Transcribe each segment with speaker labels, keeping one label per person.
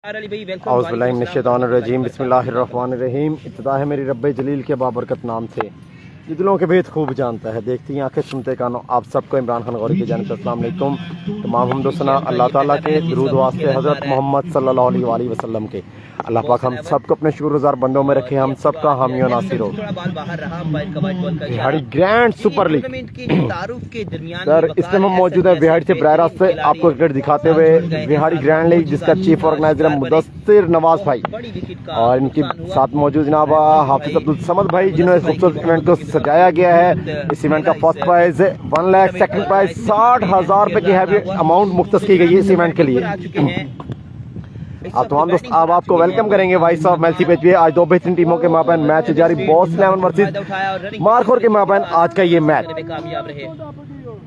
Speaker 1: औज़ुबिल्लाहिमिनश्शैतानिर्रजीम बिस्मिल्लाहिर्रहमानिर्रहीम। इब्तिदा है मेरी रब्बे जलील के बाबरकत नाम से जो दिलों के भेद खूब जानता है। देखती आंखें सुनते कानों आप सबको इमरान खान गौरी की जानिब से अस्सलाम वालेकुम। तमाम हम्द सना अल्लाह ताला के, दुरूद वास्ते हज़रत मोहम्मद सल्लल्लाहु अलैहि वसल्लम के। अल्लाह पाक हम सबको अपने शुक्रगुज़ार बंदों में रखे, हम सबका हामी और नासिर हो। बिहाड़ी ग्रैंड सुपर लीग सर इसमें हम मौजूद है बिहाड़ी से बराह रास्त से आपको क्रिकेट दिखाते हुए। बिहाड़ी ग्रैंड लीग जिसका चीफ ऑर्गेनाइजर है मुदस्सिर नवाज भाई और इनके साथ मौजूद जनाब हाफिज अब्दुल समद भाई, जिन्होंने खूबसूरत इवेंट को सजाया गया है। इस इवेंट का first prize 1 lakh, second prize 60,000 रुपए की हैवी अमाउंट मुख्तस की गई है इस इवेंट के लिए। आप तमाम दोस्त अब आपको वेलकम करेंगे वॉइस ऑफ मेलसी पेज पे। आज दो बेहतरीन टीमों के माबैन मैच जारी, बॉस 11 वर्सेस मारखोर के माबैन आज का ये मैच।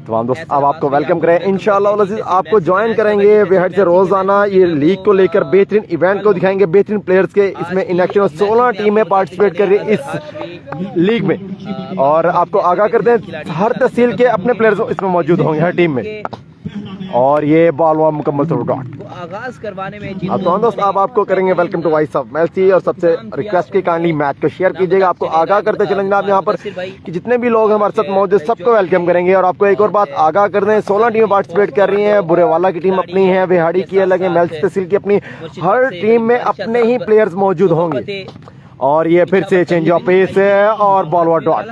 Speaker 1: तमाम दोस्त अब आपको वेलकम करें इंशाअल्लाह। आपको ज्वाइन करेंगे बिहाड़ी से रोजाना ये लीग को लेकर बेहतरीन इवेंट को दिखाएंगे, बेहतरीन प्लेयर्स के इसमें इन एक्शन 16 टीमें पार्टिसिपेट कर रही है इस लीग में। और आपको आगाह कर दें हर तहसील के अपने प्लेयर्स इसमें मौजूद होंगे हर टीम में। और ये बॉल हुआ मुकम्मल थ्रो डॉट
Speaker 2: आगाज करवाने में
Speaker 1: अब तो दोस्त अब आपको करेंगे वेलकम टू वॉइस ऑफ मेलसी। और सबसे रिक्वेस्ट की काइंडली मैच को शेयर कीजिएगा। आपको आगाह करते चलें जनाब यहाँ पर कि जितने भी लोग हमारे साथ मौजूद सबको वेलकम करेंगे। और आपको एक और बात आगाह कर दें 16 टीमें पार्टिसिपेट कर रही हैं। बुरेवाला की टीम अपनी है, बिहाड़ी की अलग है, मेलसी तहसील की अपनी, हर टीम में अपने ही प्लेयर्स मौजूद होंगे। और ये फिर से चेंज ऑफ पेस है और बॉल हुआ डॉट।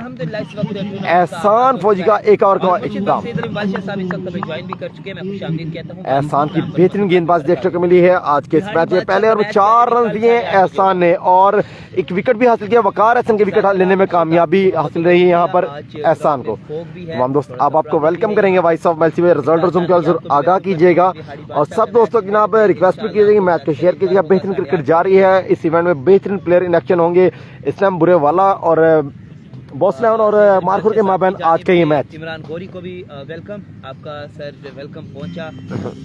Speaker 1: एहसान फौजी का एक और इख्तिताम। एहसान की बेहतरीन गेंदबाजी देखने को मिली है आज के इस मैच में। पहले और 4 रन दिए एहसान ने और एक विकेट भी हासिल किया। वकार एहसान के विकेट लेने में कामयाबी हासिल रही है यहाँ पर एहसान को। तमाम दोस्त अब आपको वेलकम करेंगे वॉइस ऑफ मेलसी में। रिजल्ट और जरूर आगाह कीजिएगा और सब दोस्तों जनाब रिक्वेस्ट भी कीजिएगा मैच को शेयर कीजिएगा। बेहतरीन क्रिकेट जारी है इस इवेंट में, बेहतरीन प्लेयर इन एक्शन होंगे। इस्लाम बुरेवाला और बॉस 11 और मारखोर के माबैन आज का ये मैच।
Speaker 2: इमरान गौरी को भी वेलकम, आपका सर वेलकम पहुंचा।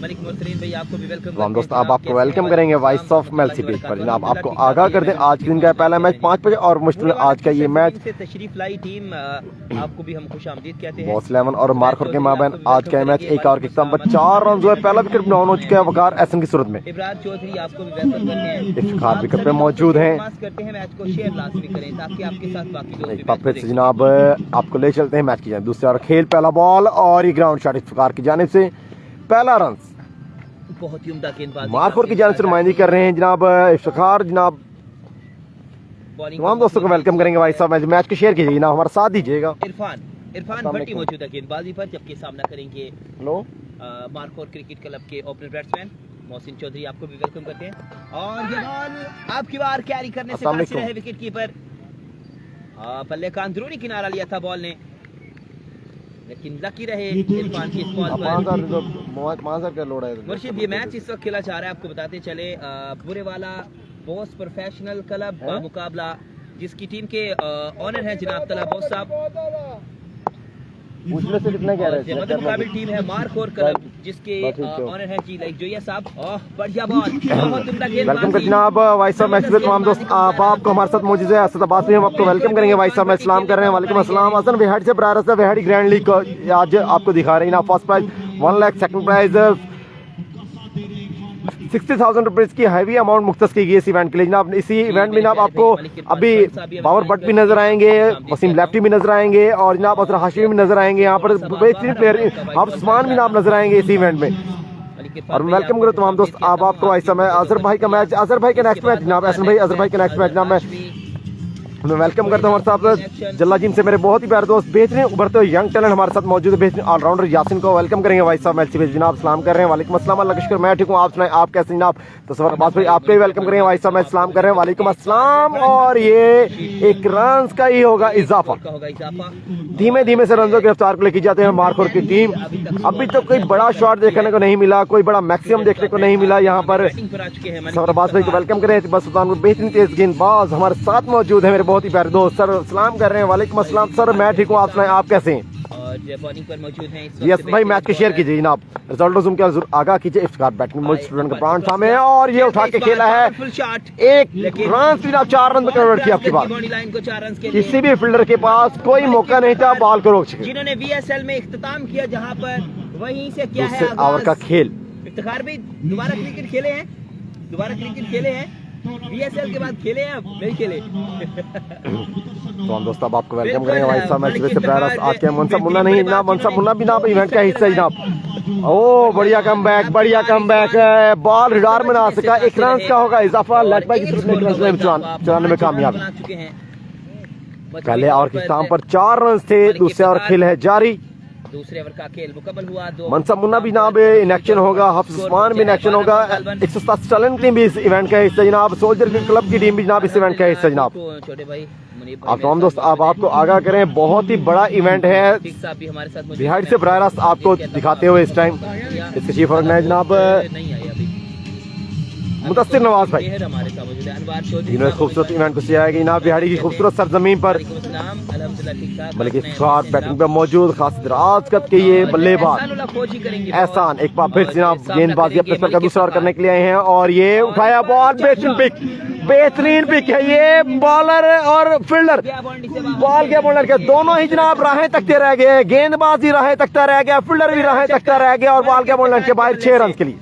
Speaker 2: मलिक मुर्सलीन भाई आपको भी वेलकम।
Speaker 1: दोस्त अब आपको वेलकम करेंगे वॉइस ऑफ मेलसी पेज पर। जनाब आपको आगाह कर दें आज के दिन का पहला मैच 5 बजे और मुश्किल आज का ये मैच
Speaker 2: तशरीफ लाई टीम आपको भी हम खुशामदीद कहते हैं।
Speaker 1: बॉस 11 और मारखोर के माबैन आज का मैच एक और किस्म पर 4 रन जो है पहला विकेट डाउन हो चुका है वकार एहसन की सूरत में।
Speaker 2: इब्रार चौधरी आपको भी वेलकम करते हैं,
Speaker 1: इफ्तिखार विकेट पे मौजूद हैं।
Speaker 2: करते हैं मैच को शेयर लाजमी करें ताकि आपके साथ बाकी
Speaker 1: दोस्त जनाब आपको ले चलते हैं मैच की जानिब। दूसरा खेल पहला बॉल और ये ग्राउंड शॉट इफ्तिखार की जानिब से पहला रन
Speaker 2: बहुत ही उम्दा गेंदबाजी
Speaker 1: मारखोर की जानिब से नुमाइंदगी कर रहे हैं जनाब इफ्तिखार। जनाब तमाम दोस्तों को वेलकम करेंगे भाई साहब। मैच को शेयर कीजिए जनाब, हमारा साथ दीजिएगा।
Speaker 2: इरफान भट्टी मौजूद है गेंदबाजी पर, जबकि सामना करेंगे मारखोर क्रिकेट क्लब के ओपनर बैट्समैन मोहसिन चौधरी। आपको भी वेलकम करते हैं। और ये बॉल आपकी बार कैरी करने से कासिर है विकेट कीपर। पल्ले का अंदरूनी किनारा लिया था बॉल ने, लेकिन लकी रहे इरफान की स्पॉट पर। मुर्शिद ये मैच इस वक्त खेला जा रहा है, आपको बताते चले बुरेवाला बॉस प्रोफेशनल क्लब मुकाबला जिसकी टीम के ऑनर है जनाब तला बॉस साहब।
Speaker 1: उसमें से कितना कह रहे
Speaker 2: हैं मुकाबिल टीम है मारखोर क्लब जिसके ऑनर है जी लाइक जोया साहब। बढ़िया बॉल, बहुत उम्दा गेंद।
Speaker 1: वेलकम करते हैं आप वॉइस ऑफ मैच में। तमाम दोस्त आप आपको हमारे साथ मौजूद है असदाबाद में, हम आपको वेलकम करेंगे वॉइस ऑफ मैच। सलाम कर रहे हैं, वालेकुम अस्सलाम। हसन बिहाड़ी से बराह रास्त बिहाड़ी ग्रैंड लीग को आज आपको दिखा रहे हैं। First prize 1 lakh, second prize 60,000 rupees की हैवी अमाउंट मुख्तस की गई इस इवेंट के लिए जनाब। इसी इवेंट में जनाब आपको अभी बाबर भट्ट भी नजर आएंगे, वसीम लेफ्टी भी नजर आएंगे और जनाब असर हाशिमी भी नजर आएंगे। यहाँ पर बेहतरीन प्लेयर उस्मान भी नाम नजर आएंगे इस इवेंट में। और वेलकम करो तमाम दोस्त अब आपको ऐसा मैं अजहर भाई का मैच, अजहर भाई का नेक्स्ट मैच जनाब, एहसन भाई अजहर भाई का नेक्स्ट मैच जनाब। मैं वेलकम करता हूँ हमारे साथ जल्ला जिम से मेरे बहुत ही प्यारे दोस्त बेहतरीन उभरते हुए यंग टैलेंट हमारे साथ मौजूद है, बेहतरीन ऑलराउंडर यासिन को वेलकम करेंगे वॉइस ऑफ मेलसी पेज। जनाब सलाम कर रहे हैं, वालेकुम अस्सलाम। अल्लाह का शुक्र मैं ठीक हूँ, आप सुनाएं आप कैसे जनाब। तस्वर अब्बास भाई आपको भी वेलकम करेंगे वॉइस ऑफ मेलसी, सलाम कर रहे हैं, वालेकुम अस्सलाम। और ये एक रन का ही होगा इजाफा, धीमे धीमे से रनों की रफ्तार को लेकर जाते हैं मारखोर की टीम। अभी तो कोई बड़ा शॉट देखने को नहीं मिला, कोई बड़ा मैक्सिमम देखने को नहीं मिला यहाँ पर। तस्वर अब्बास भाई को वेलकम करें, बस सुल्तान बेहतरीन तेज गेंदबाज हमारे साथ मौजूद है मेरे बहुत ही प्यारे दोस्त। सलाम कर रहे हैं, वालेकुम अस्सलाम। सर मैं ठीक हूँ, आप सुनाएं आप कैसे हैं।
Speaker 2: पर मौजूद हैं
Speaker 1: यस भाई मैच को शेयर कीजिए जनाब, रिजल्ट जूम के आगाह कीजिए। इफ्तिखार बैटिंग में स्टूडेंट का प्राण सामने और ये उठा के खेला है एक रन जनाब, 4 रन में कन्वर्ट किया आपकी बात। किसी भी फील्डर के पास कोई मौका नहीं था बॉल को रोक सके।
Speaker 2: जिन्होंने VSL में इख्तिताम किया जहां पर वहीं से क्या है
Speaker 1: ओवर का खेल।
Speaker 2: इफ्तिखार भी दोबारा क्रिकेट खेले हैं दोबारा क्रिकेट खेले हैं, बीएसएल के बाद खेले हैं, अब नहीं खेले।
Speaker 1: तो हम दोस्तों अब आपको वेलकम करेंगे भाई साहब मैच से प्लेयर्स आके मनसब मुन्ना नहीं ना मनसब मुन्ना भी ना इवेंट का हिस्सा ही जनाब। ओ बढ़िया कमबैक, बढ़िया कमबैक है, बॉल रिडार में ना सका, 1 रन का होगा इजाफा, लेग बाय की तरफ चलाने में कामयाब। पहले ओवर के स्थान पर 4 रन थे, दूसरे ओवर खेल है जारी।
Speaker 2: दूसरे ओवर का खेल मुकम्मल हुआ।
Speaker 1: मनसब मुन्ना भी जनाब इन एक्शन होगा, हफ्स उस्मान भी इन एक्शन होगा, 107 टैलेंट टीम भी इस इवेंट का हिस्सा जनाब, सोल्जर क्लब की टीम भी जनाब इस इवेंट का हिस्सा जनाब।
Speaker 2: छोटे भाई
Speaker 1: आप तमाम दोस्त अब आपको आगाह करें, बहुत ही बड़ा इवेंट है,
Speaker 2: हमारे साथ
Speaker 1: बिहार से बराह रास्त आपको दिखाते हुए इस टाइम इसके चीफ ऑर्गेनाइजर जनाब
Speaker 2: नहीं आया अभी
Speaker 1: मुदस्सिर नवाज भाई,
Speaker 2: हमारे साथ मौजूद है। अनवार चौधरी
Speaker 1: जिन्होंने खूबसूरत इवेंट को सिया है कि जनाब बिहारी की खूबसूरत सरजमीन पर बल्कि शॉट बैटिंग पे मौजूद खास दराज कद के ये बल्लेबाज एहसान एक बार फिर जनाब गेंदबाजी अपने स्तर का दूसरा ओवर करने के लिए आए हैं और ये उठाया बॉल, बेहतरीन पिक है ये, बॉलर और फील्डर बॉल के बॉलर के दोनों ही जनाब राहें तकते रह गए, गेंदबाजी राहें तकता रह गया, फील्डर भी राहें तकता रह गया और बॉल के बॉलर के बाहर 6 रन के लिए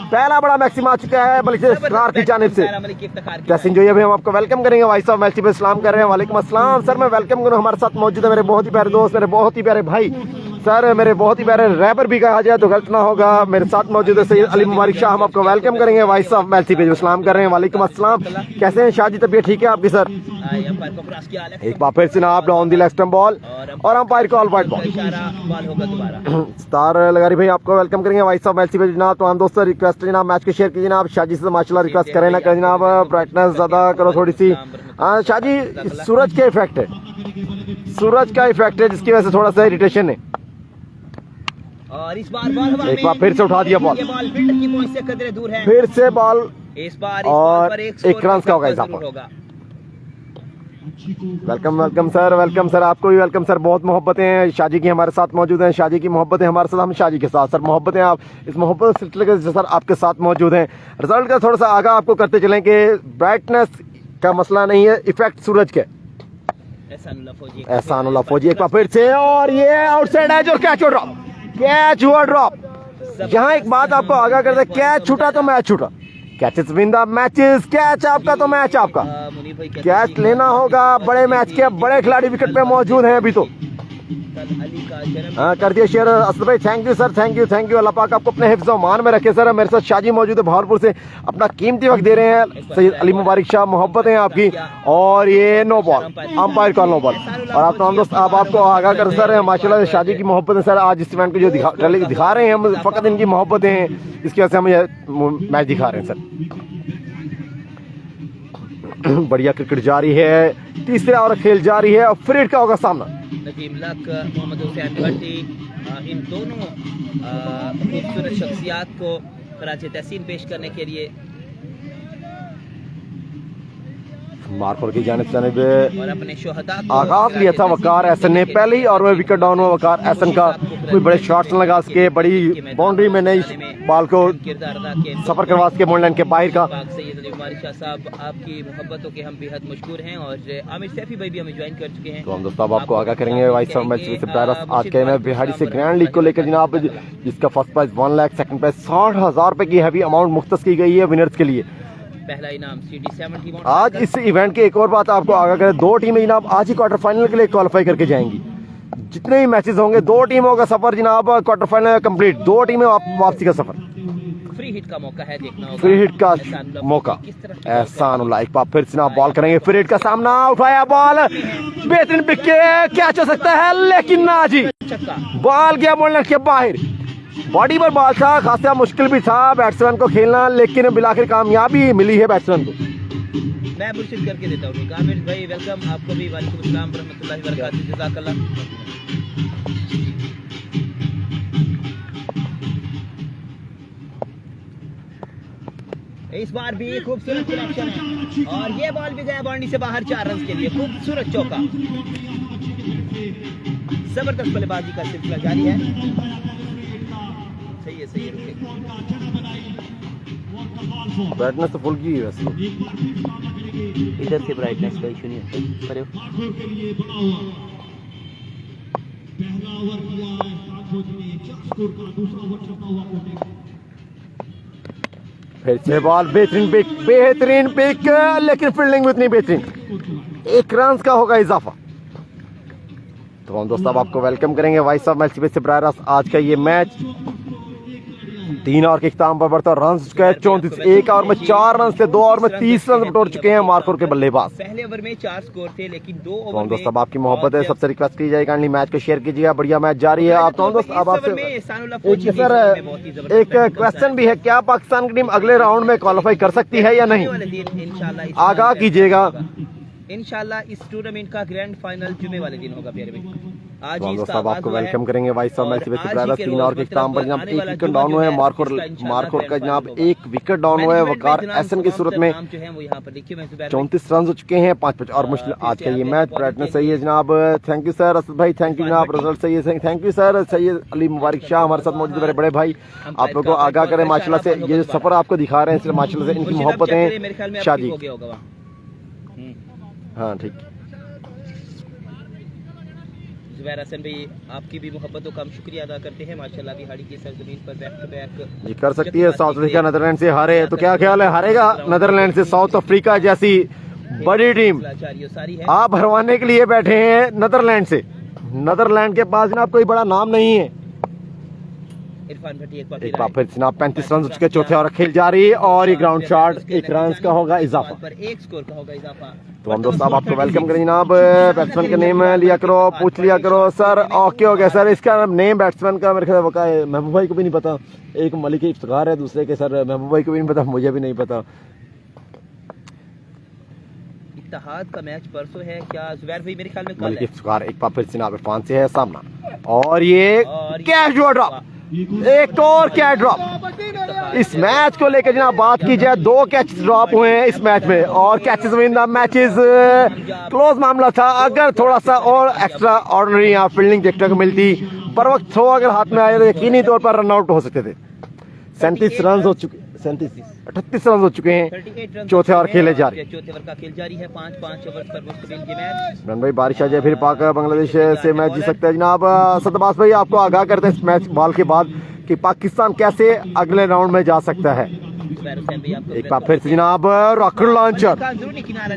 Speaker 1: पहला बड़ा मैक्सिम आ चुका है बल्कि स्टार की जानिब से। ड्रेसिंग जो ये भी हम आपको वेलकम करेंगे, भाई साहब मैच पे सलाम कर रहे हैं, वालेकुम अस्सलाम सर, मैं वेलकम करूँ, हमारे साथ मौजूद है मेरे बहुत ही प्यारे दोस्त, मेरे बहुत ही प्यारे भाई सर, मेरे बहुत ही प्यारे रैपर भी कहा जाए तो गलत ना होगा, मेरे साथ मौजूद है सैयद अली मुबारक शाह, हम आपको वेलकम करेंगे, भाई साहब मैच पे सलाम कर रहे हैं, वालेकुम अस्सलाम, कैसे हैं शाह जी, तबीयत ठीक है आपकी सर? एक बार फिर से ना आप on the leg stump ball और अंपायर कॉल वाइड बॉल स्टार लगा रही भाई, आपको वेलकम करेंगे भाई साहब मैच पे जनाब। तो हम दोस्तों रिक्वेस्ट जनाब मैच को शेयर कीजिए जनाब, शाह जी से माशाल्लाह रिक्वेस्ट करें ना करें जनाब, ब्राइटनेस ज्यादा करो थोड़ी सी। हाँ शाह जी, सूरज के इफेक्ट है, सूरज का इफेक्ट है जिसकी वजह से थोड़ा सा इरिटेशन है।
Speaker 2: और इस बार
Speaker 1: एक बार फिर से उठा दिया बॉल,
Speaker 2: फील्डर की पहुंच से कदरे दूर है,
Speaker 1: फिर से बॉल
Speaker 2: इस बार
Speaker 1: और 1 रन का होगा इजाफा। वेलकम सर, वेलकम सर, आपको भी वेलकम सर, बहुत मोहब्बतें हैं शाजी की हमारे साथ मौजूद हैं, शाजी की मोहब्बतें हमारे साथ, हम शाजी के साथ सर मोहब्बतें, आप इस मोहब्बत सिलसिले के सर आपके साथ मौजूद हैं। रिजल्ट का थोड़ा सा आगाह आपको करते चलें कि ब्राइटनेस का मसला नहीं है, इफेक्ट सूरज के। एहसानुल्लाह फौजी एक बार फिर से और ये आउटसाइड एज और कैच ड्रॉप, कैच हुआ ड्रॉप। यहाँ एक बात आपको आगाह कर दे, कैच छूटा तो मैच छूटा, catches win the matches, catch आपका तो मैच आपका, कैच लेना होगा, बड़े मैच के बड़े खिलाड़ी विकेट पे मौजूद हैं अभी तो। कर दिया शेयर असद भाई, thank you sir, thank you, Allah पाक आपको अपने हिफ्ज़ मान में रखे सर। मेरे साथ शाजी मौजूद है भावलपुर से, अपना कीमती वक्त दे रहे हैं सैयद अली मुबारक शाह, मोहब्बत है आपकी। और ये no ball, umpire call no ball. और आप तमाम दोस्त अब आपको आगाह कर सर माशाल्लाह शाजी की मोहब्बत है सर, आज इस इवेंट को जो दिखा रहे हैं हम फ़कत इनकी मोहब्बतें हैं, इसकी वजह से हम ये मैच दिखा रहे हैं सर। बढ़िया क्रिकेट जारी है, तीसरे ओवर खेल जारी है और फ्रीड का होगा सामना।
Speaker 2: नजीम लक, मोहम्मद हुसैन भट्टी, इन दोनों खूबसूरत शख्सियात को खराज तहसीन पेश करने के लिए
Speaker 1: मार्कोर की जानिब
Speaker 2: और अपने शोहदा
Speaker 1: आगाज लिया था वकार एहसन ने पहले ही, और वह विकेट डाउन हुआ वकार एहसन का, कोई बड़े शॉट्स लगा सके, बड़ी बाउंड्री में नहीं बॉल को सफर करवा सके बॉललाइन के बाहर का।
Speaker 2: सैयद अली मुबारक शाह साहब, आपकी मोहब्बतों के हम बेहद मशहूर हैं और आमिर सैफी भाई भी हमें ज्वाइन कर चुके हैं।
Speaker 1: तो हम दोस्तों आपको आगाह करेंगे भाई साहब मैच से आज के मैं बिहारी से ग्रैंड लीग को लेकर जनाब, जिसका first prize 1 lakh, second prize 60,000 रुपए की हैवी अमाउंट मुख्तस की गई है विनर्स के लिए।
Speaker 2: पहला इनाम CD70।
Speaker 1: आज इस इवेंट की एक और बात आपको आगाह करें, 2 टीमें जनाब आज ही क्वार्टर फाइनल के लिए क्वालिफाई करके जाएंगी। जितने भी मैचेस होंगे 2 टीमों का सफर जनाब क्वार्टर फाइनल कंप्लीट, 2 टीमें वापसी का सफर,
Speaker 2: फ्री हिट का मौका है, देखना होगा
Speaker 1: फ्री हिट का मौका। एहसानुल्लाह एक बार फिर से ना बॉल करेंगे, फ्री हिट का सामना, उठाया बॉल, बेहतरीन पिक के कैच हो सकता है लेकिन ना जी, बॉल गया बॉलर के बाहर, बॉडी पर बॉल था, खासा मुश्किल भी था बैट्समैन को खेलना, लेकिन बिलाखिर कामयाबी मिली है बैट्समैन को।
Speaker 2: मैं मुर्शिद करके देता हूँ आमिर भाई, वेलकम आपको भी, वालेकुम अस्सलाम रहमतुल्लाहि व बरकातहू, जज़ाकल्लाह। इस बार भी खूबसूरत सिलेक्शन है और ये बॉल भी गया बाउंड्री से बाहर 4 रन के लिए, खूबसूरत चौका। जबरदस्त बल्लेबाजी का सिलसिला जारी है, सही है रुके।
Speaker 1: ब्राइटनेस तो फुल की है वैसे,
Speaker 2: इधर से ब्राइटनेस का इशू नहीं है, करे
Speaker 3: पहला ओवर किया है 7 बजे, 4 स्कोर का दूसरा ओवर चलता हुआ
Speaker 1: फिर से बॉल, बेहतरीन पिक, लेकिन फील्डिंग भी उतनी बेहतरीन। 1 रन का होगा इजाफा। तो हम दोस्तों अब आपको वेलकम करेंगे वॉइस ऑफ मैच से बराह रास्त। आज का ये मैच 3 ओवर के इख्तिताम पर बढ़ता रन चुका है 34। 1 ओवर में 4 रन से 2 ओवर में 30 रन बटोर चुके हैं मार्कोर के बल्लेबाज।
Speaker 2: पहले ओवर में 4 स्कोर थे, लेकिन 2
Speaker 1: तो हम दोस्तों अब आपकी मोहब्बत है, सबसे रिक्वेस्ट की जाएगी काइंडली मैच को शेयर कीजिएगा। बढ़िया मैच जारी है। आप तो हम दोस्तों अब आपसे एक क्वेश्चन भी है, क्या पाकिस्तान की टीम अगले राउंड में क्वालिफाई कर सकती है या नहीं? आगाह कीजिएगा।
Speaker 2: इंशाल्लाह इस टूर्नामेंट का ग्रैंड फाइनल जुमे वाले दिन होगा प्यारे भाई। आज
Speaker 1: तो हम दोस्तों अब आपको वेलकम करेंगे वॉइस ऑफ मैच से बराह रास्त। 3 ओवर के इख्तिताम पर जनाब 1 विकेट डाउन हुआ है मार्कोर का जनाब 1 विकेट डाउन हुआ है वकार एहसन की सूरत में। 34 रन हो चुके हैं 5 और मुश्किल आज का ये मैच। ब्राइटनेस सही है जनाब, थैंक यू सर। असद भाई थैंक यू जनाब। रिजल्ट सही है, thank you sir. Syed Ali Mubarak Shah हमारे साथ मौजूद है, मेरे बड़े भाई। आप लोगों को आगाह करें माशाल्लाह से, ये जो सफर आपको दिखा रहे हैं इसलिए माशाल्लाह से इनकी मोहब्बत है शादी। हाँ ठीक।
Speaker 2: जुबैर हसन भाई आपकी भी मोहब्बतों का हम शुक्रिया अदा करते हैं। माशाल्लाह बिहाड़ी की सरजमीन पर बैक टू बैक
Speaker 1: जी कर सकती है। साउथ अफ्रीका नीदरलैंड से हारे तो क्या ख्याल है, हारेगा नीदरलैंड से साउथ अफ्रीका जैसी बड़ी टीम। आप हरवाने के लिए बैठे हैं नीदरलैंड से। नीदरलैंड के पास जनाब कोई बड़ा नाम नहीं है। एक बार फिर जनाब 35 रन उसके चौथे ओवर खेल जा रही है और ये ग्राउंड शॉट 1 रन का होगा इजाफा।
Speaker 2: 1 स्कोर का होगा इजाफा।
Speaker 1: तो हम दोस्तों अब आपको वेलकम करें जनाब। बैट्समैन का नेम लिया करो, पूछ लिया करो सर। ओके हो गया सर। इसका नेम बैट्समैन का मेरे ख्याल है महबूब भाई को भी नहीं पता। एक मलिक इफ्तिखार है, दूसरे के सर महबूब भाई को भी नहीं पता, मुझे भी नहीं पता।
Speaker 2: इत्तेहाद का मैच परसों है क्या जुबैर भाई? मेरे ख्याल में कल
Speaker 1: मलिक
Speaker 2: है।
Speaker 1: इफ्तिखार एक बार फिर जनाब इरफान से है सामना और ये कैच ड्रॉप, एक और कैच ड्रॉप। इस मैच को लेकर जनाब बात की जाए 2 कैच ड्रॉप हुए हैं इस मैच में और catches win the matches. Close मामला था। अगर थोड़ा सा और एक्स्ट्रा ऑर्डिनरी यहाँ फील्डिंग देखने को मिलती, पर वक्त थ्रो अगर हाथ में आया तो यकीनी तौर पर रन आउट हो सकते थे। 37 रन हो चुके, 38 रन हो चुके हैं। चौथे ओवर खेले जा रहे,
Speaker 2: चौथे ओवर का खेल जारी है। 5 ओवर पर मुश्तमिल ये मैच।
Speaker 1: रन भाई बारिश आ जाए फिर पाक बांग्लादेश से मैच जीत सकता है जनाब। सतबास भाई आपको आगाह करते हैं इस मैच बॉल के बाद कि पाकिस्तान कैसे अगले राउंड में जा सकता है। एक बार फिर से जनाब रॉकेट लॉन्चर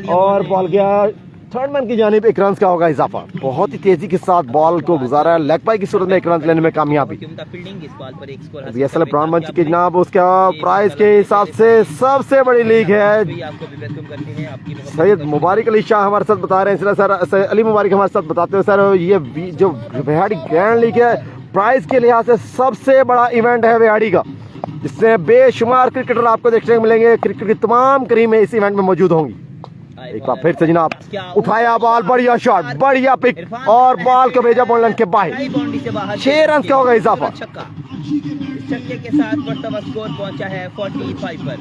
Speaker 1: और बॉल गया थर्ड मैन की जानिब। 1 रन का होगा इजाफा। बहुत ही तेजी के साथ बॉल को गुजारा है, लेग पाई की सूरत में 1 रन लेने में कामयाबी। बीएसएल ब्रांड बन चुकी जनाब। उसका प्राइस के हिसाब से सबसे बड़ी लीग है। सैयद मुबारक अली शाह हमारे साथ बता रहे हैं, सर अली मुबारक हमारे साथ बताते हो सर, ये जो बिहाड़ी ग्रैंड लीग है प्राइस के लिहाज से सबसे बड़ा इवेंट है बिहाड़ी का, जिससे बेशुमार क्रिकेटर आपको देखने को मिलेंगे। क्रिकेट की तमाम करीमें इस इवेंट में मौजूद होंगी। एक बार फिर से जनाब उठाया बॉल, बढ़िया शॉट, बढ़िया पिक और बॉल को भेजा बॉल के बाहर। 6 रन का होगा इजाफा।
Speaker 2: छक्के के साथ बढ़ता स्कोर पहुंचा है 45 पर।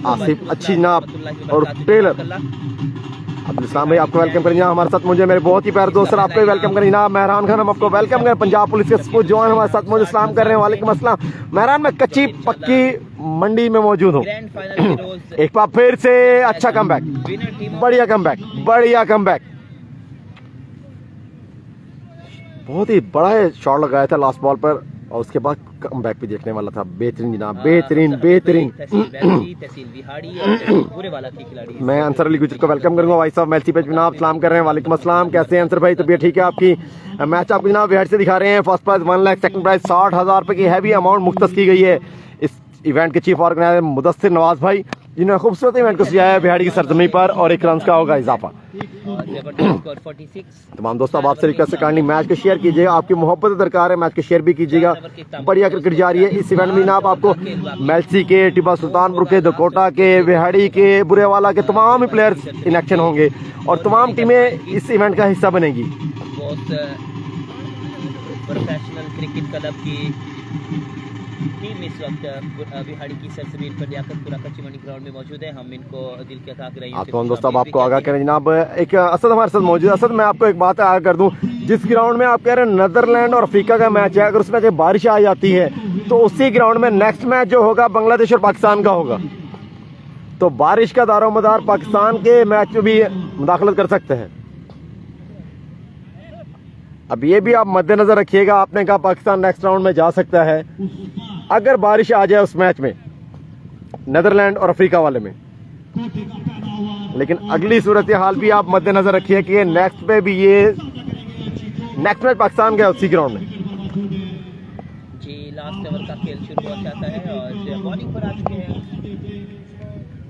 Speaker 1: आसिफ अच्छी जनाब और टेलर अब्दुल इस्लाम भाई आपको वेलकम करेंगे हमारे साथ। मुझे मेरे बहुत ही प्यारे दोस्त सर आपको वेलकम करेंगे जनाब। मेहरान खान हम आपको वेलकम करें। पंजाब पुलिस के स्पोर्ट्स जवान हमारे साथ मुझे सलाम कर रहे हैं। वालेकुम अस्सलाम। मेहरान में कच्ची पक्की मंडी में मौजूद हूँ। एक बार फिर से अच्छा कमबैक, बढ़िया कमबैक, बढ़िया कमबैक। बहुत ही बड़ा शॉट लगाया था लास्ट बॉल पर और उसके बाद कमबैक भी देखने वाला था। बेहतरीन जनाब, बेहतरीन बेहतरीन। मैं अंसर अली गुजर को वेलकम करूंगा वॉइस ऑफ मैच पे जनाब। सलाम कर रहे हैं। वालेकुम अस्सलाम। कैसे हैं अंसर भाई? तबीयत ठीक है आपकी? मैच आपको जनाब बिहार से दिखा रहे हैं। First prize 1 lakh, second prize 60,000 रुपए की हैवी अमाउंट मुख्तस की गई है। इस इवेंट के चीफ ऑर्गेनाइजर मुदस्सिर नवाज भाई जिन्होंने खूबसूरत इवेंट को सजाया है बिहाड़ी की सरजमी पर और 1 रन का होगा इजाफा। तमाम दोस्तों अब आपसे रिक्वेस्ट करनी मैच को शेयर कीजिएगा। आपकी मोहब्बत दरकार है, मैच को शेयर भी कीजिएगा। बढ़िया क्रिकेट जारी है इस इवेंट में जनाब। आपको मेलसी के, टिब्बा सुल्तानपुर के, दकोटा के, बिहाड़ी के, बुरेवाला के तमाम ही प्लेयर्स इन एक्शन होंगे और तमाम टीमें इस इवेंट का हिस्सा बनेगी।
Speaker 2: प्रोफेशनल क्रिकेट क्लब की टीम इस वक्त बिहाड़ी की सरजमीन पर लियाकतपुरा कच्ची मंडी ग्राउंड में मौजूद है। हम इनको दिल के अता कर रहे हैं।
Speaker 1: आपको दोस्तों अब आपको आगाह करें जनाब। एक असद हमारे साथ मौजूद है। असद मैं आपको एक बात आगाह कर दूं, जिस ग्राउंड में आप कह रहे हैं नीदरलैंड और अफ्रीका का मैच है, अगर उसमें बारिश आ जाती है तो उसी ग्राउंड में नेक्स्ट मैच जो होगा बांग्लादेश और पाकिस्तान का होगा। तो बारिश का दारोमदार पाकिस्तान के मैच में भी मुदाखलत कर सकते हैं। अब ये भी आप मद्देनजर रखिएगा। आपने कहा पाकिस्तान नेक्स्ट राउंड में जा सकता है, अगर बारिश आ जाए उस मैच में नेदरलैंड और अफ्रीका वाले में। लेकिन अगली सूरत हाल भी आप मद्देनजर रखिए कि नेक्स्ट पे भी ये नेक्स्ट मैच पाकिस्तान का उसी ग्राउंड में।
Speaker 2: जी लास्ट ओवर का खेल शुरू हो जाता है और बॉलिंग पर आ चुके हैं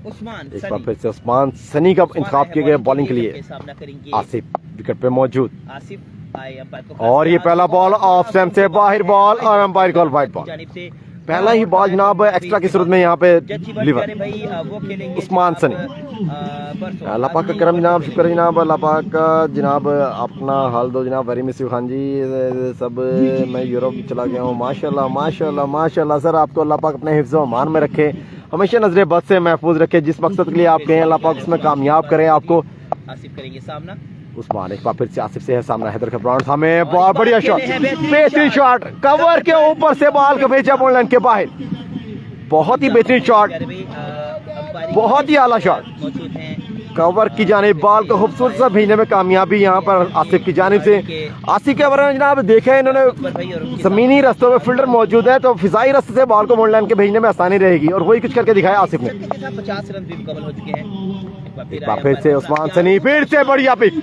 Speaker 2: उस्मान
Speaker 1: एक
Speaker 2: सनी।
Speaker 1: बार फिर से उस्मान सनी का इंतखाब किया गया बॉलिंग के लिए।
Speaker 2: सामना करेंगे
Speaker 1: आसिफ विकेट पे मौजूद
Speaker 2: आसिफ आए अंपायर को
Speaker 1: और ये पहला बॉल ऑफ स्टंप से बाहर बॉल और अंपायर कॉल वाइड बॉल।
Speaker 2: जानिब से
Speaker 1: पहला ही बॉल जनाब एक्स्ट्रा की सूरत में यहाँ पे लिवर
Speaker 2: भाई वो खेलेंगे
Speaker 1: उस्मान सनी। अल्लाह पाक का करम जनाब, शुक्र जनाब, अल्लाह पाक का जनाब, अपना हाल दो जनाब। वेरी मिस यू खान जी सब। मैं यूरोप चला गया हूँ। माशाल्लाह माशाल्लाह माशाल्लाह सर, आपको अल्लाह पाक अपने हिफ्ज़ व अमान में रखे, हमेशा नजर बद से महफूज रखे। जिस मकसद के लिए आप गए अल्लाह पाक उसमें कामयाब करें आपको।
Speaker 2: आसिफ करेंगे सामना
Speaker 1: उस्मान एक बार फिर से आसिफ से है सामना। हैदर खबरान सामने बहुत बढ़िया शॉट, बेहतरीन शॉट, कवर के ऊपर से बॉल को भेजा बॉल लाइन के बाहर। बहुत ही बेहतरीन शॉट, बहुत ही आला शॉट,
Speaker 2: मौजूद हैं
Speaker 1: कवर की जानिब बॉल को खूबसूरत सा भेजने में कामयाबी यहाँ पर आसिफ की जानिब से। आसिफ के बारे में जनाब देखे इन्होंने जमीनी रस्तों में फील्डर मौजूद है तो फिजाई रास्ते से बॉल को मोड़ लाइन के भेजने में आसानी रहेगी और वही कुछ करके दिखाया आसिफ ने।
Speaker 2: 50 रन भी मुकम्मल हो चुके हैं।
Speaker 1: एक बार फिर से उस्मान सनी, फिर से बढ़िया पिक,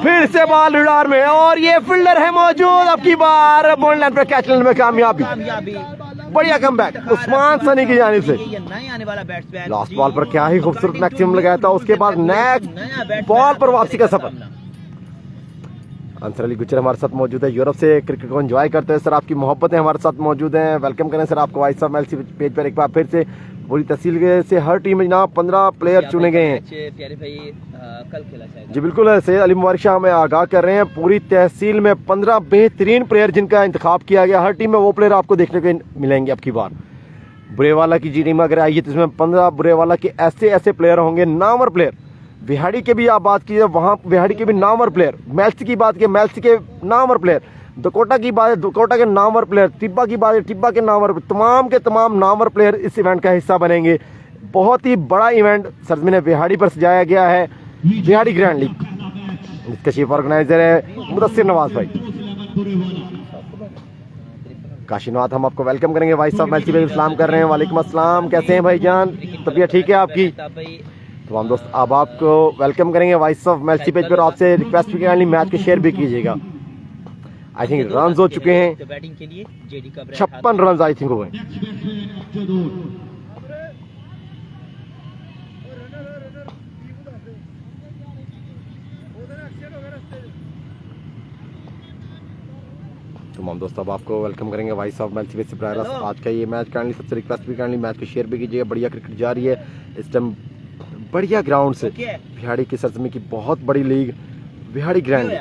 Speaker 1: फिर से बॉल रिडार में और ये फील्डर है मौजूद। अब की बार बॉल लाइन पर कैच लेने में कामयाबी, बढ़िया कमबैक उस्मान सनी की जानिब से।
Speaker 2: ये नए आने वाला बैट्समैन
Speaker 1: लास्ट बॉल पर क्या ही खूबसूरत मैक्सिमम लगाया था, उसके बाद नेक्स्ट बॉल पर वापसी का सफर। अंसर अली गुजर हमारे साथ मौजूद है, यूरोप से क्रिकेट को एंजॉय करते हैं सर, आपकी मोहब्बतें हमारे साथ मौजूद हैं। वेलकम करें सर आपको वाइस ऑफ एलसी पेज पर एक बार फिर से। पूरी तहसील से हर टीम में जनाब 15 प्लेयर चुने गए हैं।
Speaker 2: प्यारे भाई कल खेला जाएगा
Speaker 1: जी बिल्कुल, सैयद अली मुबारक शाह हमें आगाह कर रहे हैं। पूरी तहसील में 15 बेहतरीन प्लेयर जिनका इंतखाब किया गया, हर टीम में वो प्लेयर आपको देखने को मिलेंगे। अब की बार बुरेवाला की जी टीम अगर आई है तो इसमें 15 बुरेवाला के ऐसे ऐसे प्लेयर होंगे, नामवर प्लेयर। बिहाड़ी के भी आप बात कीजिए, वहाँ बिहाड़ी के भी नामवर प्लेयर। मेल्सी की बात की, मेल्सी के नामवर प्लेयर। दकोटा की बात है, दकोटा के नामवर प्लेयर। टिब्बा की बात है, टिब्बा के नामवर, तमाम के तमाम नामवर प्लेयर इस इवेंट का हिस्सा बनेंगे। बहुत ही बड़ा इवेंट सरजमीन बिहाड़ी पर सजाया गया है, बिहाड़ी ग्रैंड लीग। इसका चीफ ऑर्गेनाइजर है मुदस्सिर नवाज भाई। काशीनाथ हम आपको वेलकम करेंगे। वाइस ऑफ मैची पे सलाम कर रहे हैं। वालेकुम अस्सलाम, कैसे हैं भाईजान, तबीयत ठीक है आपकी? तमाम दोस्त अब आपको वेलकम करेंगे वाइस ऑफ मैची पेज पर। आपसे रिक्वेस्ट भी करनी, मैच को शेयर भी कीजिएगा। आई थिंक रन हो चुके हैं
Speaker 2: बैटिंग के लिए
Speaker 1: 56 रन आई थिंक हुए। तमाम दोस्त अब आपको वेलकम करेंगे वाइस ऑफ मैच से प्रायरस। आज का ये मैच काइंडली सबसे रिक्वेस्ट भी काइंडली मैच को शेयर भी कीजिएगा। बढ़िया क्रिकेट जारी है इस टाइम, बढ़िया ग्राउंड से। बिहाड़ी की सरजमी की बहुत बड़ी लीग बिहाड़ी ग्रैंड लीग।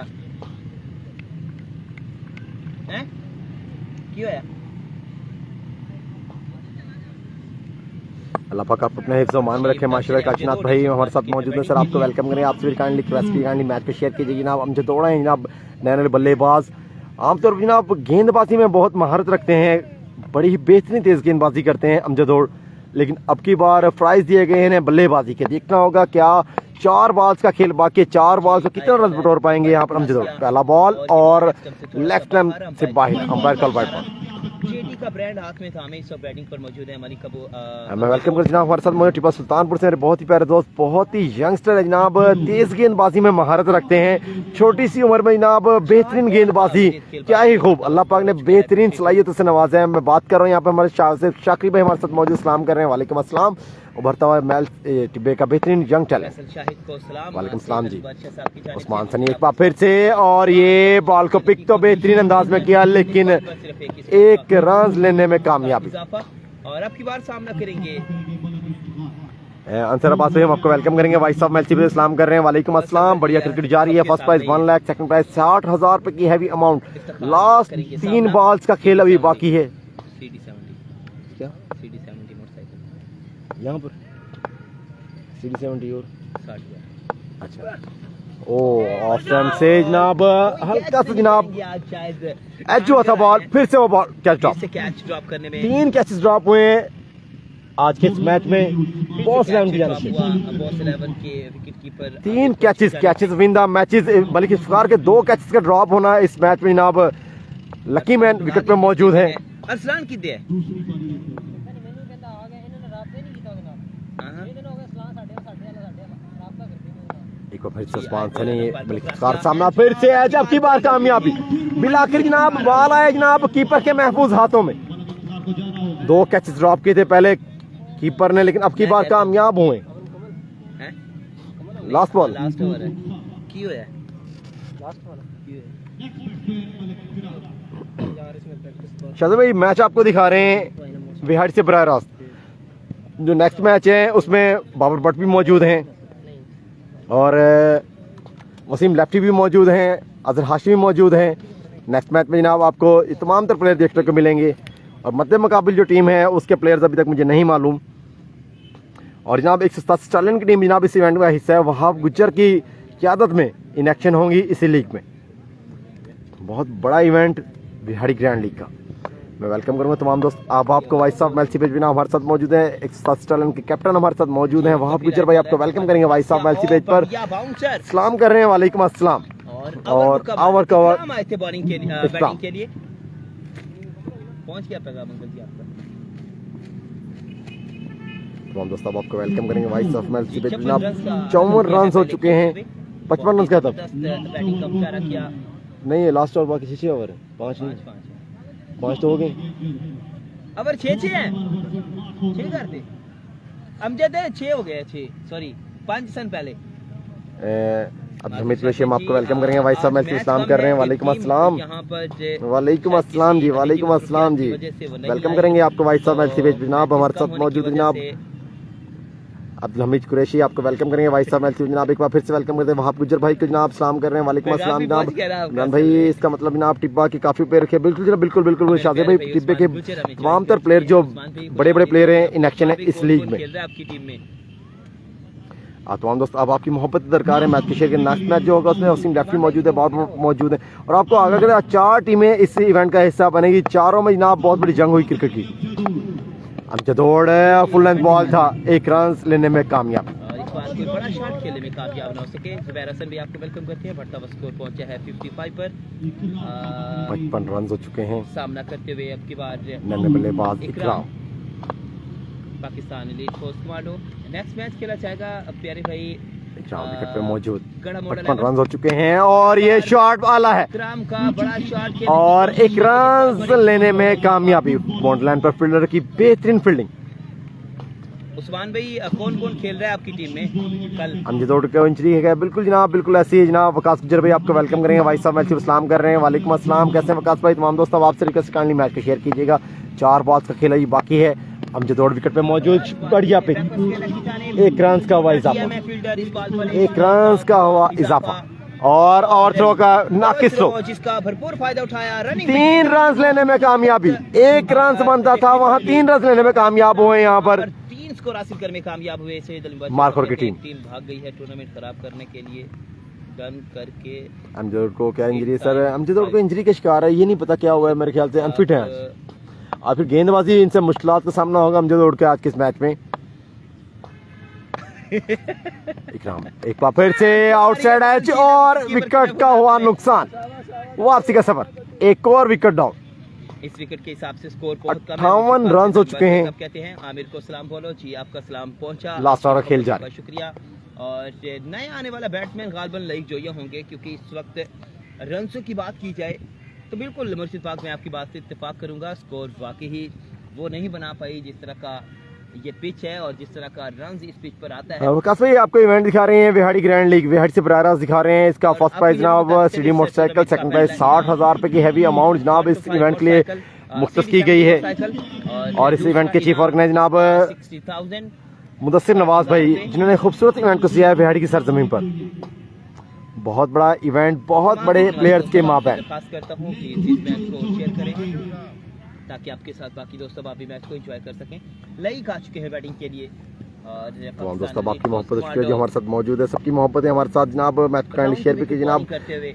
Speaker 1: अल्लाह पाक आप अपने हिफ्ज़ मान में रखे। माशाल्लाह काशीनाथ भाई हमारे साथ मौजूद है सर, आपको वेलकम करें। आपसे भी काइंडली रिक्वेस्ट की काइंडली मैच को शेयर कीजिए जनाब। अमजद दौड़ा है जनाब, नए नए बल्लेबाज, आमतौर पर जनाब गेंदबाजी में बहुत महारत रखते हैं, बड़ी ही बेहतरीन तेज गेंदबाजी करते हैं अमजद दौड़। लेकिन अब की बार प्राइज दिए गए हैं बल्लेबाजी के। देखना होगा क्या 4 बॉल्स का खेल बाकी, 4 बॉल्स में कितना रन बटोर पाएंगे यहाँ पर अमजद दौड़। पहला बॉल और लेग स्टंप से बाहर, umpire call wide ball.
Speaker 2: JD का ब्रांड हाथ में थामे इस वक्त बैटिंग पर मौजूद है मलिक कबू।
Speaker 1: मैं वेलकम कर जनाब हमारे साथ मौजूद टिप्पा सुल्तानपुर से बहुत ही प्यारे दोस्त, बहुत ही यंगस्टर है जनाब, तेज गेंदबाजी में महारत रखते हैं। छोटी सी उम्र में जनाब बेहतरीन गेंदबाजी, क्या ही खूब, अल्लाह पाक ने बेहतरीन सलाहियतों से नवाजा है। मैं बात कर रहा हूँ यहाँ पे हमारे शाकिर भाई हमारे साथ मौजूद, सलाम कर रहे हैं। वालेकुम अस्सलाम। उभरता हुआ मैल टिब्बे का बेहतरीन यंग टैलेंट। वालेकुम सलाम जी। उस्मान सनी एक बार फिर से और ये बॉल को पिक तो बेहतरीन अंदाज में किया लेकिन एक रन लेने में कामयाबी।
Speaker 2: और अब की बार सामना करेंगे
Speaker 1: अंसर अब्बास भाई, हम आपको वेलकम करेंगे। वाइस ऑफ मैच पे सलाम कर रहे हैं। वालेकुम अस्सलाम। बढ़िया क्रिकेट जारी है। First prize 1 lakh, second prize 60,000 रुपए की हैवी अमाउंट। लास्ट 3 बॉल्स का खेल अभी बाकी है। क्या
Speaker 2: CD70 मोटरसाइकिल
Speaker 1: यहाँ पर CD70 और
Speaker 2: 60,000।
Speaker 1: अच्छा ओ ऑफ टाइम से जनाब हल्का सा जनाब एज हुआ था बॉल, फिर से वो बॉल कैच
Speaker 2: ड्रॉप करने में
Speaker 1: 3 कैचेस ड्रॉप हुए आज के इस मैच में। बॉस 11 की जानिब से
Speaker 2: बॉस 11 के wicketkeeper
Speaker 1: 3 catches win the matches. Malik Iftikhar के 2 कैचेस का ड्रॉप होना इस मैच में जनाब। लकी मैन विकेट पे मौजूद है।
Speaker 2: अरसलान की दे
Speaker 1: एक बार फिर से उस्मान सनी बल्कि कार सामना फिर से है, जब की बार कामयाबी बिलाखिर जनाब बॉल आया जनाब कीपर के महफूज हाथों में। 2 कैचेस ड्रॉप किए थे पहले कीपर ने, लेकिन अब की बार कामयाब हुए। लास्ट बॉल
Speaker 2: लास्ट ओवर है की होया
Speaker 1: शायद भाई मैच आपको दिखा रहे हैं विहाड़ी से बराह रास्त। जो नेक्स्ट मैच है उसमें बाबर भट्ट भी मौजूद हैं और वसीम लेफ्टी भी मौजूद हैं, अजहर हाशिमी भी मौजूद हैं। नेक्स्ट मैच में जनाब आपको ये तमाम तर प्लेयर देखने को मिलेंगे और मद्दे मुकाबिल जो टीम है उसके प्लेयर्स अभी तक मुझे नहीं मालूम। और जनाब 187 स्टालिन की टीम जनाब इस इवेंट का हिस्सा है। वहाब गुज्जर की क़यादत में इन एक्शन होंगी इसी लीग में। बहुत बड़ा इवेंट बिहाड़ी ग्रैंड लीग का। मैं वेलकम करूंगा तमाम दोस्त। आपको वाइस ऑफ मेलसी पेज बिना हमारे साथ मौजूद है। 187 स्टालिन के कैप्टन हमारे साथ मौजूद हैं वहाब गुज्जर भाई, आपको वेलकम करेंगे वाइस ऑफ मेलसी पेज पर। सलाम कर रहे हैं, वालेकुम अस्सलाम। और ओवर कवर
Speaker 2: आए थे बॉलिंग के लिए, बैटिंग के लिए पहुंच गया पैगाम अंकल जी आपका।
Speaker 1: तमाम दोस्त अब आपको वेलकम करेंगे वाइस ऑफ मेलसी पेज जनाब। 54 रन हो चुके हैं, 55 रन का था
Speaker 2: बैटिंग का मुशारा किया।
Speaker 1: नहीं है लास्ट ओवर, बाकी 6 ओवर है, 5 नहीं 5 तो हो गए।
Speaker 2: ओवर 6 हैं, 6 करते अमजद है, 6 हो गए, 6 सॉरी 5 सन पहले।
Speaker 1: अब हमीद कुरैशी हम आपको वेलकम करेंगे वाइस ऑफ मेलसी सलाम कर रहे हैं। वालेकुम अस्सलाम, वालेकुम अस्सलाम जी, वालेकुम अस्सलाम जी। वेलकम करेंगे आपको वाइस ऑफ मेलसी पेज जनाब। हमारे साथ मौजूद है जनाब अब्दुल हमीद कुरैशी, आपको वेलकम करेंगे वाइस ऑफ मेलसी जनाब। एक बार फिर से वेलकम करते हैं वहाब गुज्जर भाई को जनाब, सलाम कर रहे हैं। वालेकुम अस्सलाम जनाब। इमरान भाई इसका मतलब जनाब टिब्बा के काफी प्लेयर रखे, बिल्कुल जनाब, बिल्कुल बिल्कुल शादी भाई टिब्बे के तमाम तर प्लेयर जो बड़े बड़े प्लेयर हैं इन एक्शन है इस लीग में।
Speaker 2: आपकी टीम में
Speaker 1: तमाम दोस्त अब आपकी मोहब्बत दरकार है। मैच के शेयर के नेक्स्ट मैच जो होगा उसमें वसीम लेफ्टी मौजूद है, बहुत मौजूद है। और आपको आगे के 4 टीमें इस इवेंट का हिस्सा बनेगी। चारों में जनाब बहुत बड़ी जंग हुई क्रिकेट की। अब दौड़ फुल लेंथ बॉल था, 1 रन लेने में कामयाब।
Speaker 2: इस बार कोई बड़ा शॉट खेलने में कामयाब ना हो सके। जुबैर हसन भी आपको वेलकम करते हैं। बढ़ता हुआ स्कोर पहुंचा है 55 पर।
Speaker 1: 55 रन हो चुके हैं।
Speaker 2: सामना करते हुए अब की बार
Speaker 1: नन्हे बल्लेबाज इकराम
Speaker 2: Pakistan elite force commando. Next match खेला जाएगा प्यारे भाई
Speaker 1: इकराम विकेट पे मौजूद।
Speaker 2: गड़ा मॉडल
Speaker 1: 55 रन हो चुके हैं और ये शॉट वाला है
Speaker 2: इकराम का बड़ा शॉट
Speaker 1: और 1 रन लेने में कामयाबी। बाउंड्री लाइन पर फील्डर की बेहतरीन फील्डिंग।
Speaker 2: उस्मान भाई कौन कौन खेल रहा है आपकी टीम में कल?
Speaker 1: अमजद उड़ के इंजरी है बिल्कुल जनाब, बिल्कुल ऐसी है जनाब। वकास गुज्जर भाई आपको वेलकम करेंगे वाइस ऑफ मेलसी सलाम कर रहे हैं। वालेकुम अस्सलाम, कैसे हैं वकास भाई? तमाम दोस्तों आपसे रिक्वेस्ट काइंडली मैच को शेयर कीजिएगा। 4 बॉल्स का खेला ही बाकी है। अमजद उड़ विकेट पे मौजूद, बढ़िया पिच, 1 रन का हुआ इजाफा, 1 रन का हुआ इजाफा और थ्रो का नाकिस थ्रो,
Speaker 2: जिसका भरपूर फायदा उठाया। रनिंग
Speaker 1: 3 रन लेने में कामयाबी। 1 रन बनता था वहां 3 रन लेने में कामयाब हुए। यहाँ पर
Speaker 2: 3 स्कोर हासिल करने में कामयाब हुए। सैयद अली
Speaker 1: मार्कोर की टीम
Speaker 2: भाग गई है टूर्नामेंट खराब करने के लिए डन करके।
Speaker 1: अमजद को क्या इंजरी है सर? अमजद को इंजरी का शिकार है, ये नहीं पता क्या हुआ है, मेरे ख्याल से अनफिट है और फिर गेंदबाजी इनसे मुश्किलात का सामना होगा अमजद उड़ के आज के इस मैच में। इकराम एक बार फिर से आउटसाइड एज और विकेट का हुआ नुकसान। वापसी का सफर, एक और विकेट डाउन।
Speaker 2: इस विकेट के हिसाब से स्कोर बहुत कम है।
Speaker 1: 58 रन हो चुके हैं।
Speaker 2: कहते हैं आमिर को सलाम बोलो जी, आपका सलाम पहुंचा।
Speaker 1: लास्ट ओवर खेल जा रहा है।
Speaker 2: शुक्रिया। और नए आने वाला बैट्समैन गालबन लईक जोया होंगे, क्योंकि इस वक्त रनों की बात की जाए तो बिल्कुल मुर्शिद पाक मैं आपकी बात से इत्तेफाक करूंगा। स्कोर वाकई ही वो नहीं बना पाई जिस तरह का ये पिच है और जिस तरह का रन इस पिच पर आता है।
Speaker 1: वकास भाई आपको इवेंट दिखा रहे हैं विहाड़ी ग्रैंड लीग, विहाड़ी से बराह रास्त दिखा रहे हैं। इसका फर्स्ट प्राइज जनाब सीडी मोटरसाइकिल, सेकंड प्राइज 60,000 रुपए की हैवी अमाउंट जनाब इस इवेंट के लिए मुख्तस की गई है। और इस इवेंट के चीफ ऑर्गेनाइजर जनाब
Speaker 2: 60,000
Speaker 1: मुदस्सिर नवाज भाई, जिन्होंने खूबसूरत इवेंट को किया है बिहाड़ी की सरजमीन पर। बहुत बड़ा इवेंट, बहुत बड़े प्लेयर्स के माँ बाप।
Speaker 2: खास करता हूँ कि इस मैच को शेयर करें ताकि आपके साथ बाकी दोस्तों आप भी मैच को एंजॉय कर सकें। लईक आ चुके हैं बैटिंग के लिए और
Speaker 1: तमाम दोस्तों आपकी मोहब्बत जो हमारे साथ मौजूद है, सबकी मोहब्बत है हमारे साथ जनाब। मैच को काइंडली शेयर भी कीजिए जनाब।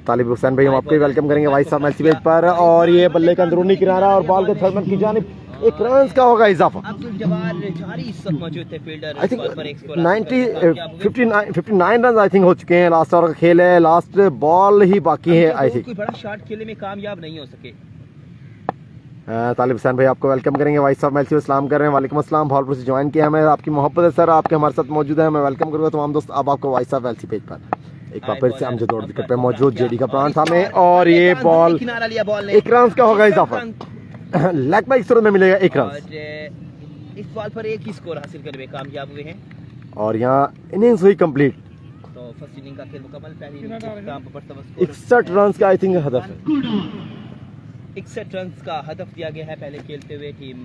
Speaker 1: तालिब हुसैन भाई हम आपको वेलकम करेंगे वाइस ऑफ मेलसी पेज पर। और ये बल्ले का अंदरूनी किनारा और बॉल के थर्मन की जानिब 1 रन का होगा इजाफा।
Speaker 2: अब्दुल जवार जारी इस वक्त मौजूद थे fielder.
Speaker 1: I think 59 run I think हो चुके हैं। लास्ट ओवर का खेल है, लास्ट बॉल ही बाकी है आई थिंक।
Speaker 2: कोई बड़ा शॉट खेलने में कामयाब नहीं हो सके।
Speaker 1: तालिब हुसैन भाई आपको वेलकम करेंगे वाइस ऑफ मेलसी सलाम कर रहे हैं। वालेकुम अस्सलाम, भावलपुर से ज्वाइन किया हमें, आपकी मोहब्बत है सर, आपके हमारे साथ मौजूद है। मैं वेलकम करूँगा तमाम दोस्त अब आपको वाइस ऑफ मेलसी पेज पर। एक बार फिर से अमजद और विकेट पे मौजूद, जेडी का प्राण सामने और ये बॉल
Speaker 2: किनारा लिया बॉल ने।
Speaker 1: 1 रन का होगा इजाफा। लेग बाई सूरत में मिलेगा 1 रन
Speaker 2: और इस बॉल पर एक ही स्कोर हासिल करने में कामयाब हुए हैं।
Speaker 1: और यहाँ इनिंग्स हुई कंप्लीट।
Speaker 2: तो फर्स्ट इनिंग का खेल मुकम्मल, पहली इनिंग के इख्तिताम पर स्कोर
Speaker 1: 61 रन का आई थिंक हदफ है।
Speaker 2: 61 रन का हदफ दिया गया है पहले खेलते हुए टीम।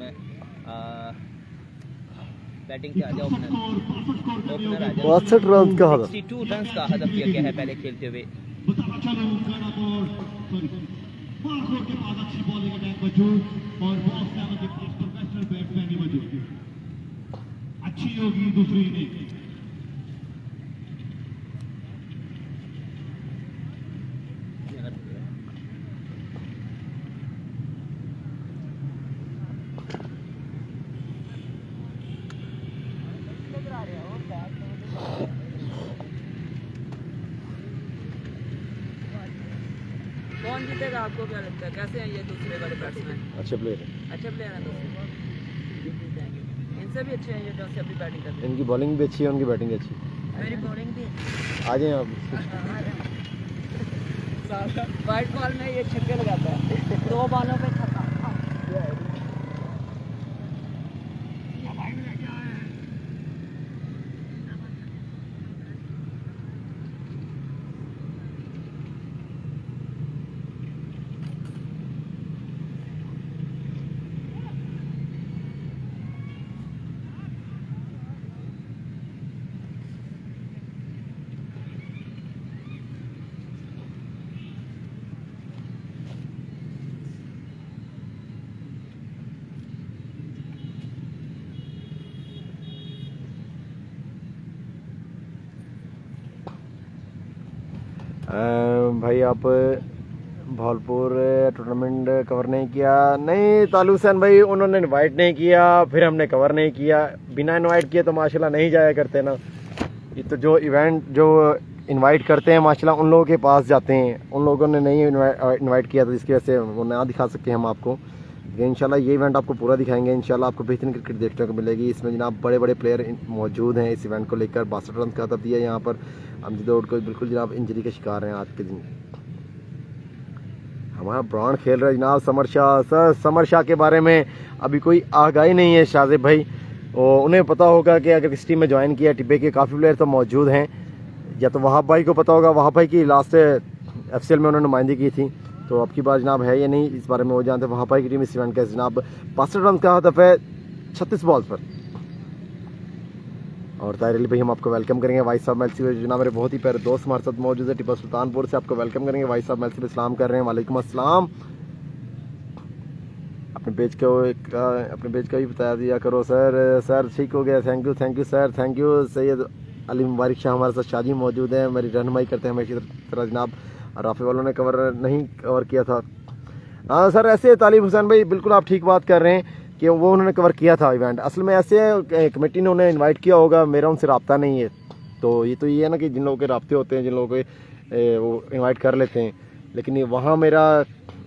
Speaker 2: बैटिंग पे आ जाओ, ओपनर आ जाओ।
Speaker 1: 62 रन का हदफ।
Speaker 2: 62 रन का हदफ दिया गया है पहले खेलते हुए।
Speaker 3: बताना चलो मार्को के पास अच्छी बॉलिंग अटैक मौजूद और बॉस सेवन के पास प्रोफेशनल बैट्समैन ही मौजूद। अच्छी होगी दूसरी इनिंग।
Speaker 4: कौन जीतेगा आपको क्या लगता है? कैसे हैं ये दूसरे वाले बैट्समैन?
Speaker 1: अच्छे प्लेयर है,
Speaker 4: अच्छे प्लेयर हैं दूसरे, इनसे भी अच्छे हैं ये जो अभी बैटिंग करते हैं।
Speaker 1: इनकी बॉलिंग भी अच्छी है, उनकी बैटिंग भी अच्छी है।
Speaker 4: मेरी बॉलिंग भी
Speaker 1: आ जाए आप।
Speaker 4: वाइट बॉल में ये छक्के लगाता है, 2 बॉलों पे छक्का।
Speaker 1: भाई आप भावलपुर टूर्नामेंट कवर नहीं किया? नहीं तालु हुसैन भाई, उन्होंने इनवाइट नहीं किया, फिर हमने कवर नहीं किया। बिना इनवाइट किए तो माशाल्लाह नहीं जाया करते ना। ये तो जो इवेंट जो इनवाइट करते हैं माशाल्लाह उन लोगों के पास जाते हैं। उन लोगों ने नहीं इनवाइट किया तो जिसकी वजह से वो ना दिखा सके हम आपको। लेकिन इंशाल्लाह ये इवेंट आपको पूरा दिखाएंगे। इंशाल्लाह आपको बेहतरीन क्रिकेट देखने को मिलेगी। इसमें जनाब बड़े बड़े प्लेयर मौजूद हैं इस इवेंट को लेकर। 62 रन का हदफ दिया यहाँ पर। अमजद दौड़ को बिल्कुल जनाब इंजरी के शिकार हैं आज के दिन। हमारा ब्रांड खेल रहा है जनाब summer Shah. Sir summer Shah के बारे में अभी कोई आगाही नहीं है शाहजेब भाई। और उन्हें पता होगा कि अगर किस टीम में ज्वाइन किया। टिब्बे के काफ़ी प्लेयर तो मौजूद हैं। या तो वहाब भाई को पता होगा, वहाब भाई की लास्ट FCL में उन्होंने नुमाइंदगी की थी। तो अब की बार जनाब है या नहीं इस बारे में वो जानते हैं। वहाब भाई की टीम इस इवेंट का जनाब 62 रन का हदफ है 36 बॉल्स पर। और ताहिर अली भाई हम आपको वेलकम करेंगे। वाइस साहब मेलसी जनाब मेरे बहुत ही प्यारे दोस्त हमारे साथ मौजूद है टिप्पा सुल्तानपुर से। आपको वेलकम करेंगे। वाइस साहब मेलसी पे सलाम कर रहे हैं। वालेकुम अस्सलाम। अपने पेज का भी बता दिया करो सर। सर ठीक हो गया, thank you sir, thank you. Syed Ali Mubarak Shah हमारे साथ शाजी मौजूद है, मेरी रहनुमाई करते हैं हमेशा तरह जनाब। राफी वालों ने नहीं कवर किया था। हाँ सर ऐसे तालिब हुसैन भाई बिल्कुल आप ठीक बात कर रहे हैं कि वो उन्होंने कवर किया था इवेंट। असल में ऐसे है कमेटी ने उन्हें इनवाइट किया होगा, मेरा उनसे रब्ता नहीं है। तो ये है ना कि जिन लोगों के रब्ते होते हैं, जिन लोगों के वो इनवाइट कर लेते हैं। लेकिन ये वहाँ मेरा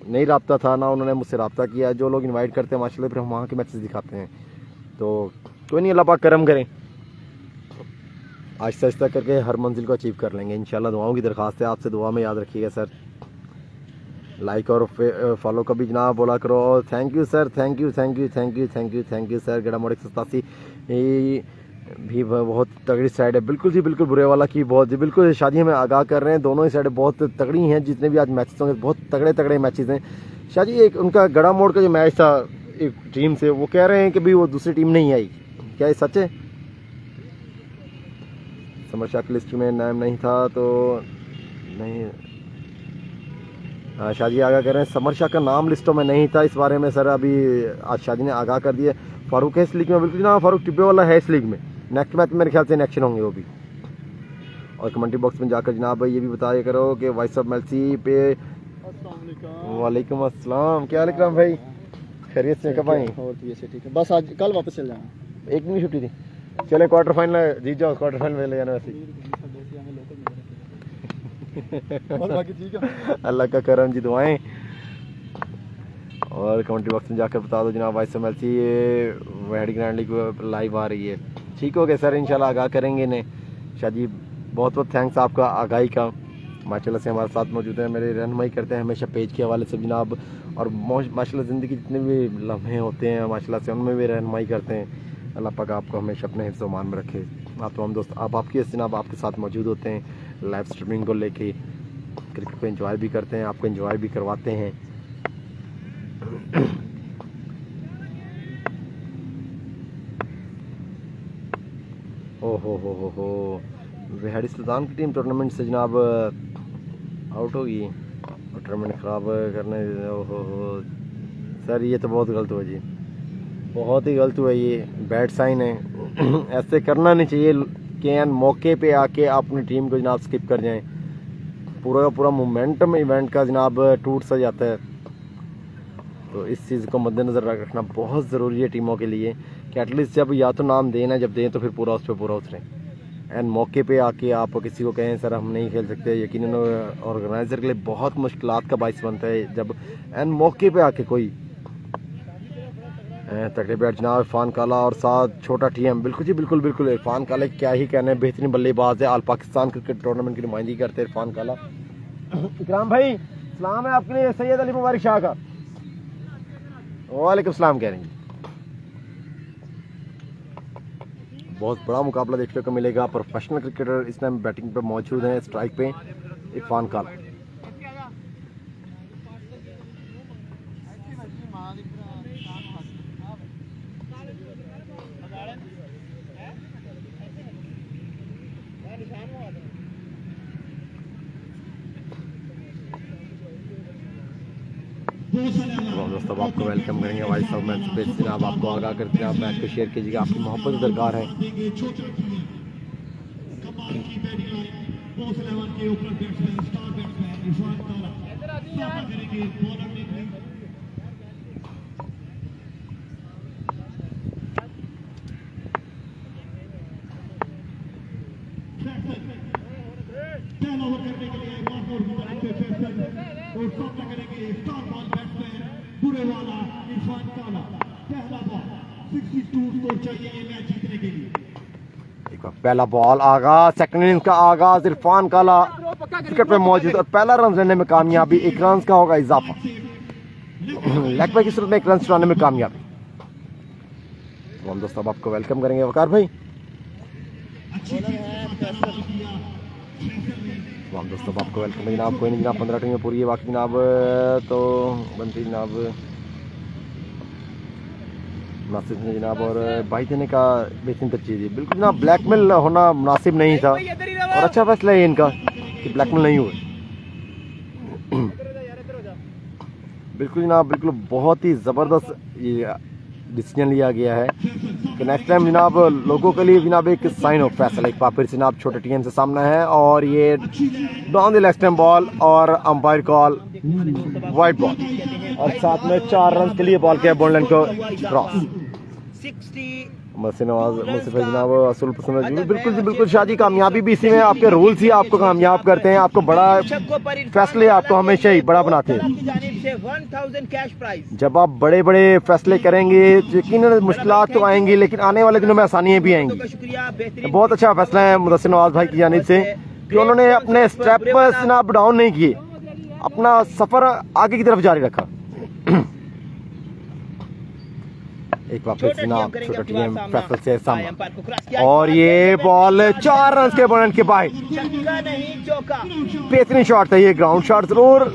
Speaker 1: नहीं रब्ता था ना उन्होंने मुझसे रब्ता किया। जो लोग इनवाइट करते हैं माशाल्लाह फिर हम वहाँ के मैचेस दिखाते हैं। तो कोई नहीं, अल्लाह पाक करम करें। आहिस्ता आहिस्ता करके हर मंजिल को अचीव कर लेंगे इंशाल्लाह। दुआओं की दरख्वास्त है आपसे, दुआ में याद रखिएगा सर। लाइक और फॉलो का भी जनाब बोला करो। Thank you sir, thank you sir. गड़ा मोड़ 187 भी बहुत तगड़ी साइड है। बिल्कुल जी बिल्कुल। बुरे वाला की बहुत जी बिल्कुल शादी हमें आगाह कर रहे हैं। दोनों ही साइडें बहुत तगड़ी हैं। जितने भी आज मैचेस होंगे बहुत तगड़े मैचेस हैं। शादी एक उनका गड़ा मोड़ का जो मैच था एक टीम से, वो कह रहे हैं कि भाई वो दूसरी टीम नहीं आई। क्या ये सच है? समर शाह की लिस्ट में नाम नहीं था तो नहीं। शादी आगाह कर रहे हैं समर शाह का नाम लिस्टों में नहीं था इस बारे में सर। अभी आज शादी ने आगाह कर दिया। फारूक है इस लीग में, बिल्कुल ना फारूक टिब्बे वाला है इस लीग में। नेक्स्ट मैच मेरे ख्याल से एक्शन होंगे वो भी। और कमेंट्री बॉक्स में जाकर जनाब ये भी बताया करो कि वाइस ऑफ मेलसी पे। वालेकुम अस्सलाम, क्या हाल है भाई? खैरियत से कब आए?
Speaker 5: ठीक है, बस आज कल वापस चल जाना।
Speaker 1: एक दिन छुट्टी थी। चले क्वार्टर फाइनल जीत जाओ, क्वार्टर फाइनल में ले जाना वैसे।
Speaker 5: और बाकी ठीक है,
Speaker 1: अल्लाह का करम जी, दुआएं। और कमेंट्री बॉक्स में जाकर बता दो जनाब वाइस एमएलसी ये वैडी ग्रैंड लीग लाइव आ रही है। ठीक हो गया सर, इंशाल्लाह आगाह करेंगे इन्हें। शादी बहुत बहुत थैंक्स आपका आगाही का, माशाल्लाह से हमारे साथ मौजूद हैं, मेरे रहनुमाई करते हैं हमेशा पेज के हवाले से जनाब, और माशाल्लाह ज़िंदगी जितने भी लम्हे होते हैं माशाल्लाह से उनमें भी रहनुमाई करते हैं। अल्लाह पाक आपको हमेशा अपने हिफ्ज़ व मान में रखे। आप तमाम दोस्त आप आपकी जनाब आपके साथ मौजूद होते हैं, लाइव स्ट्रीमिंग को लेके क्रिकेट को एंजॉय भी करते हैं, आपको एंजॉय भी करवाते हैं। ओ हो बिहारी सुल्तान की टीम टूर्नामेंट से जनाब आउट होगी और टूर्नामेंट ख़राब करने। ओहो सर, ये तो बहुत गलत हुआ जी, बहुत ही गलत हुआ, ये बैड साइन है। ऐसे करना नहीं चाहिए कि मौके पे आके अपनी टीम को जनाब स्किप कर जाएं, पूरा का पूरा मोमेंटम इवेंट का जनाब टूट सा जाता है। तो इस चीज़ को मद्देनज़र रखना बहुत ज़रूरी है टीमों के लिए कि एटलीस्ट जब या तो नाम देना, जब दें तो फिर पूरा उस पर पूरा उतरें। एंड मौके पे आके आप किसी को कहें सर हम नहीं खेल सकते, यकीनन ऑर्गेनाइज़र के लिए बहुत मुश्किलात का बाइस बनता है जब एंड मौके पे आके कोई तकरीबन जनाब इरफान काला और साथ छोटा टीएम। बिल्कुल जी बिल्कुल बिल्कुल, इरफान काला क्या ही कहना है, बेहतरीन बल्लेबाज है, ऑल पाकिस्तान क्रिकेट टूर्नामेंट की नुमाइंदगी करते हैं इरफान काला। इकराम भाई सलाम है आपके लिए सैयद अली मुबारक शाह का। वालेकुम सलाम कह रहे हैं। बहुत बड़ा मुकाबला देखने को मिलेगा। प्रोफेशनल क्रिकेटर इस टाइम बैटिंग पे मौजूद हैं, स्ट्राइक पे इरफान काला। दोस्तों आपको वेलकम करेंगे भाई साहब मैच पे, जनाब आपको आगाह करते हैं, आप मैच को शेयर कीजिएगा, आपकी मोहब्बत दरकार है। पहला बॉल आगाज, सेकंड इनिंग्स का आगाज, इरफान काला विकेट पे मौजूद और पहला रन लेने में कामयाबी, 1 रन का होगा इजाफा। लेग बाय की सूरत में 1 रन चुराने में कामयाबी। तो हम दोस्तों आपको वेलकम करेंगे वकार भाई। तो हम दोस्तों आपको वेलकम जनाब। कोई नहीं जनाब, 15 टीमें पूरी है बाकी जनाब, तो बनती जनाब मुनासिब है जनाब, और भाई देने का बेहतरीन तरजीह दी। बिल्कुल जनाब ब्लैकमेल होना मुनासिब नहीं था और अच्छा फैसला है इनका कि ब्लैकमेल नहीं हुए। बिल्कुल जनाब बिल्कुल बहुत ही ज़बरदस्त ये डिसीजन लिया गया है कि नेक्स्ट टाइम जनाब लोगों के लिए जनाब एक साइन ऑफ फैसला एक बार फिर से जनाब छोटे टीम से सामना है, और ये down the leg stump ball और अंपायर कॉल वाइड बॉल और साथ में 4 रन के लिए बॉल किया बॉलैंड को क्रॉस। मुसिफ जनाब असूल पसंद बिल्कुल जी बिल्कुल शाजी, कामयाबी भी इसी में, आपके रूल्स ही आपको कामयाब करते हैं, आपको बड़ा फैसले आपको हमेशा ही बड़ा बनाते हैं। जब आप बड़े बड़े फैसले करेंगे यकीनन मुश्किलात तो आएंगी, लेकिन आने वाले दिनों में आसानियां भी आएंगी। बहुत अच्छा फैसला है मुदस्सिर नवाज भाई की जानिब से कि उन्होंने अपने स्टेप जनाब डाउन नहीं किए, अपना सफर आगे की तरफ जारी रखा। एक वापस जनाब छोटा टीम फैसल से सामने और ये बॉल 4 रन के बॉल के बाहर, बेहतरीन शॉट था ये, ग्राउंड शॉट जरूर,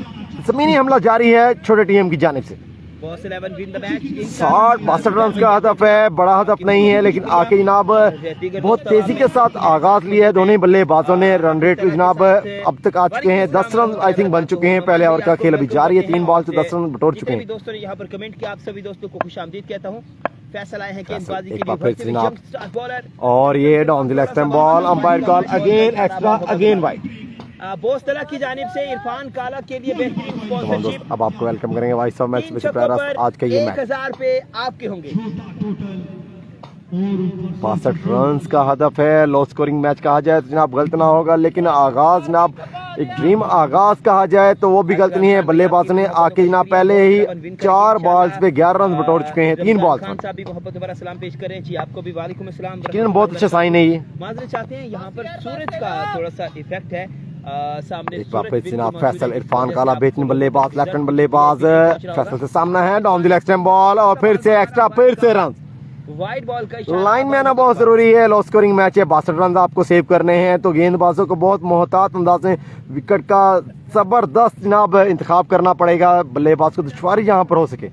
Speaker 1: जमीनी हमला जारी है छोटे टीम की जानिब से। 60-62 रन का हदफ है, बड़ा हदफ नहीं है, लेकिन आके जनाब बहुत तेजी के साथ आगाज लिया है दोनों बल्लेबाजों ने। रन रेट जनाब अब तक आ चुके हैं 10 रन आई थिंक बन चुके हैं, पहले ओवर का खेल अभी जारी है, 3 बॉल से 10 रन बटोर चुके हैं।
Speaker 2: दोस्तों ने यहाँ पर कमेंट किया, आप सभी दोस्तों को खुशामदीद कहता हूँ। फैसला है कि गेंदबाजी
Speaker 1: एक बार
Speaker 2: के
Speaker 1: फिर
Speaker 2: लिए
Speaker 1: जनाब
Speaker 2: बॉलर
Speaker 1: और ये down the leg stump ball, umpire call again extra again wide.
Speaker 2: बोस्तला की जानिब से इरफान काला के लिए बेहतरीन स्पॉन्सरशिप।
Speaker 1: अब आपको वेलकम करेंगे भाई साहब मैच में आज का ये मैच
Speaker 2: 1000 पे आपके होंगे।
Speaker 1: 62 रन का हदफ है, लो स्कोरिंग मैच कहा जाए तो जनाब गलत ना होगा, लेकिन आगाज जनाब एक ड्रीम आगाज कहा जाए तो वो भी गलत नहीं है। बल्लेबाज ने आके जनाब पहले ही 4 बॉल्स पे 11 रन बटोर चुके हैं, 3 बॉल्स
Speaker 2: खान साहब भी मोहब्बत भरा सलाम पेश करें जी आपको भी। वालेकुम अस्सलाम।
Speaker 1: लेकिन बहुत अच्छा साइन है ये।
Speaker 2: माजरे चाहते हैं यहाँ पर सूरज का थोड़ा सा इफेक्ट है सामने।
Speaker 1: एक बार फिर जनाब फैसल इरफान काला बेहतरीन बल्लेबाज, लेफ्ट हैंड बल्लेबाज, फैसल से सामना है down the leg stump ball और फिर से एक्स्ट्रा, फिर से रन।
Speaker 2: वाइड बॉल का
Speaker 1: लाइन में आना बहुत जरूरी है। लो स्कोरिंग मैच है, 62 रन आपको सेव करने हैं तो गेंदबाजों को बहुत मोहतात अंदाज से विकेट का जबरदस्त जनाब इंतखाब करना पड़ेगा, बल्लेबाज को दुश्वारी जहां पर हो सके।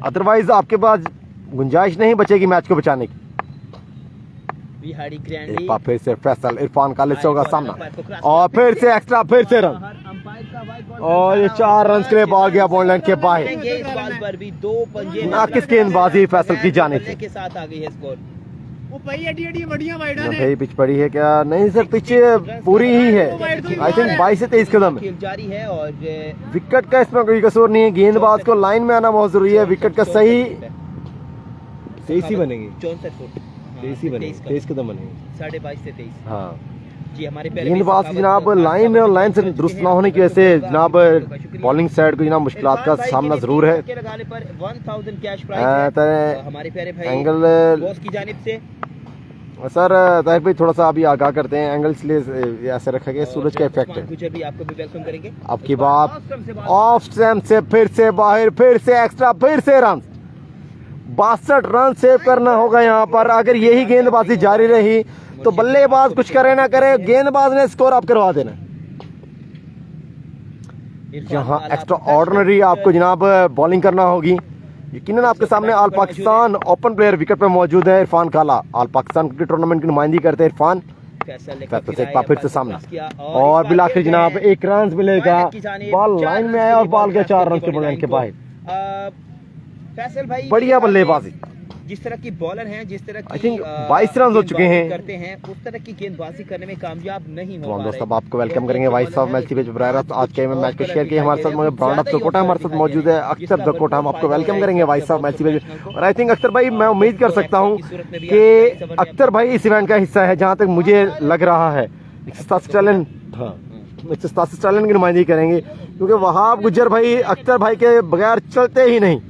Speaker 1: अदरवाइज आपके पास गुंजाइश नहीं बचेगी मैच को बचाने की।
Speaker 2: बिहारी
Speaker 1: एक
Speaker 2: ग्रैंडली
Speaker 1: बार फिर से फैसल इरफान काले से होगा सामना और फिर से एक्स्ट्रा, फिर से रन और ये 4 रन के लिए बॉल गया बॉल लाइन के बाहर।
Speaker 2: इस बॉल पर भी 2 पंजे
Speaker 1: नाकिस गेंदबाजी फैसल की जाने से
Speaker 2: के साथ आ गई है स्कोर।
Speaker 1: भाई पिच पड़ी है क्या? नहीं सर, पिच पूरी ही है। आई थिंक 22 से 23 कदम है।
Speaker 2: खेल जारी है और
Speaker 1: विकेट का इसमें कोई कसूर नहीं है, गेंदबाज को लाइन में आना बहुत जरूरी है। विकेट का सही 23 ही बनेगी,
Speaker 2: 64 फुट
Speaker 1: 23 ही बनेगी, 23 कदम बनेगी।
Speaker 2: 22.5 से 23
Speaker 1: हाँ,
Speaker 2: जी। हमारे
Speaker 1: गेंदबाज की जनाब लाइन और लाइन से दुरुस्त ना होने की वजह से जनाब बॉलिंग साइड को जनाब मुश्किलात का सामना जरूर है।
Speaker 2: लगाने पर 1000 कैश प्राइज हमारे प्यारे भाई
Speaker 1: एंगल
Speaker 2: बॉस की जानिब से।
Speaker 1: सर ताहिर भाई थोड़ा सा अभी आगाह करते हैं, एंगल इसलिए ऐसे रखा गया, सूरज का इफेक्ट है।
Speaker 2: गुजर भी आपको भी वेलकम करेंगे।
Speaker 1: आपकी बात ऑफ स्टैम्प से फिर से बाहर, फिर से एक्स्ट्रा, फिर से रन। 62 रन सेव करना होगा यहाँ पर। अगर यही गेंदबाजी जारी रही तो बल्लेबाज कुछ करे ना करे, गेंदबाज ने स्कोर आप करवा देना। यहाँ एक्स्ट्रा ऑर्डिनरी आपको जनाब बॉलिंग करना होगी। यकीनन आपके सामने all Pakistan open player wicket पे मौजूद है इरफान काला। ऑल पाकिस्तान क्रिकेट टूर्नामेंट की नुमाइंदगी करते हैं इरफान। फिर से सामना और बिल आखिर जनाब 1 रन मिलेगा। बॉल लाइन में आया और बॉल गया 4 रन के बॉल के बाहर।
Speaker 2: फैसल भाई
Speaker 1: बढ़िया बल्लेबाजी।
Speaker 2: जिस तरह की बॉलर हैं, जिस तरह
Speaker 1: आई
Speaker 2: की
Speaker 1: थिंक 22 रन हो चुके हैं
Speaker 2: करते हैं, उस तरह की गेंदबाजी करने में कामयाब नहीं हो पा रहे।
Speaker 1: दोस्तों आपको वेलकम करेंगे वाइस साहब मैच की आज के मैच को शेयर किए हमारे साथ। ब्रांड ऑफ दकोटा हमारे साथ मौजूद है, अख्तर दकोटा। हम आपको वेलकम करेंगे वाइस साहब मैच की। और आई थिंक अख्तर भाई, मैं उम्मीद कर सकता हूँ कि अख्तर भाई इस इवेंट का हिस्सा है, जहाँ तक मुझे लग रहा है। 187 टैलेंट की नुमाइंदगी करेंगे क्योंकि वहाब गुज्जर भाई अख्तर भाई के बगैर चलते ही नहीं।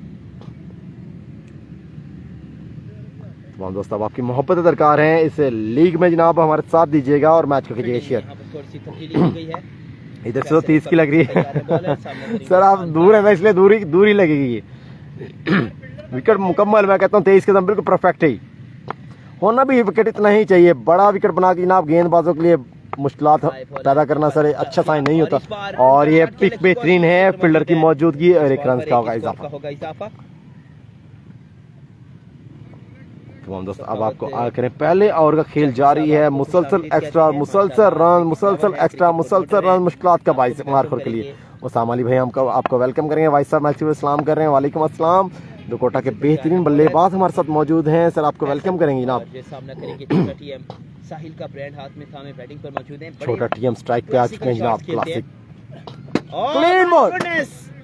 Speaker 1: दोस्तों आपकी मोहब्बत दरकार है इस लीग में जनाब, हमारे साथ दीजिएगा और मैच को कीजिएगा शेयर।
Speaker 2: थोड़ी सी तब्दीली हो गई है
Speaker 1: इधर से 30 की लग रही है सर, आप दूर है ना इसलिए दूरी लगेगी। विकेट मुकम्मल, मैं कहता हूँ 23 कदम बिल्कुल परफेक्ट है। होना भी विकेट इतना ही चाहिए, बड़ा विकेट बना के जनाब गेंदबाजों के लिए मुश्किलात पैदा करना सर अच्छा साइन नहीं होता। और ये पिक बेहतरीन है, फील्डर की मौजूदगी और 1 रन का होगा इजाफा। तमाम दोस्तों अब आपको करें पहले ओवर का खेल जारी है। मुसलसल एक्स्ट्रा, मुसलसल रन, मुसलसल एक्स्ट्रा, मुसलसल रन मुश्किलात का बाइस मार्कर के लिए। उसाम अली भाई हमको आपको वेलकम करेंगे, वाइस साहब मैच में सलाम कर रहे हैं। वालेकुम अस्सलाम। दकोटा के बेहतरीन बल्लेबाज हमारे साथ मौजूद हैं सर, आपको वेलकम करेंगे जनाब।
Speaker 2: सामना करेंगे छोटा टीएम साहिल का ब्रांड हाथ में थामे बैटिंग पर मौजूद है।
Speaker 1: छोटा टीएम स्ट्राइक पे आ चुके हैं जनाब। क्लासिक क्लीन बॉल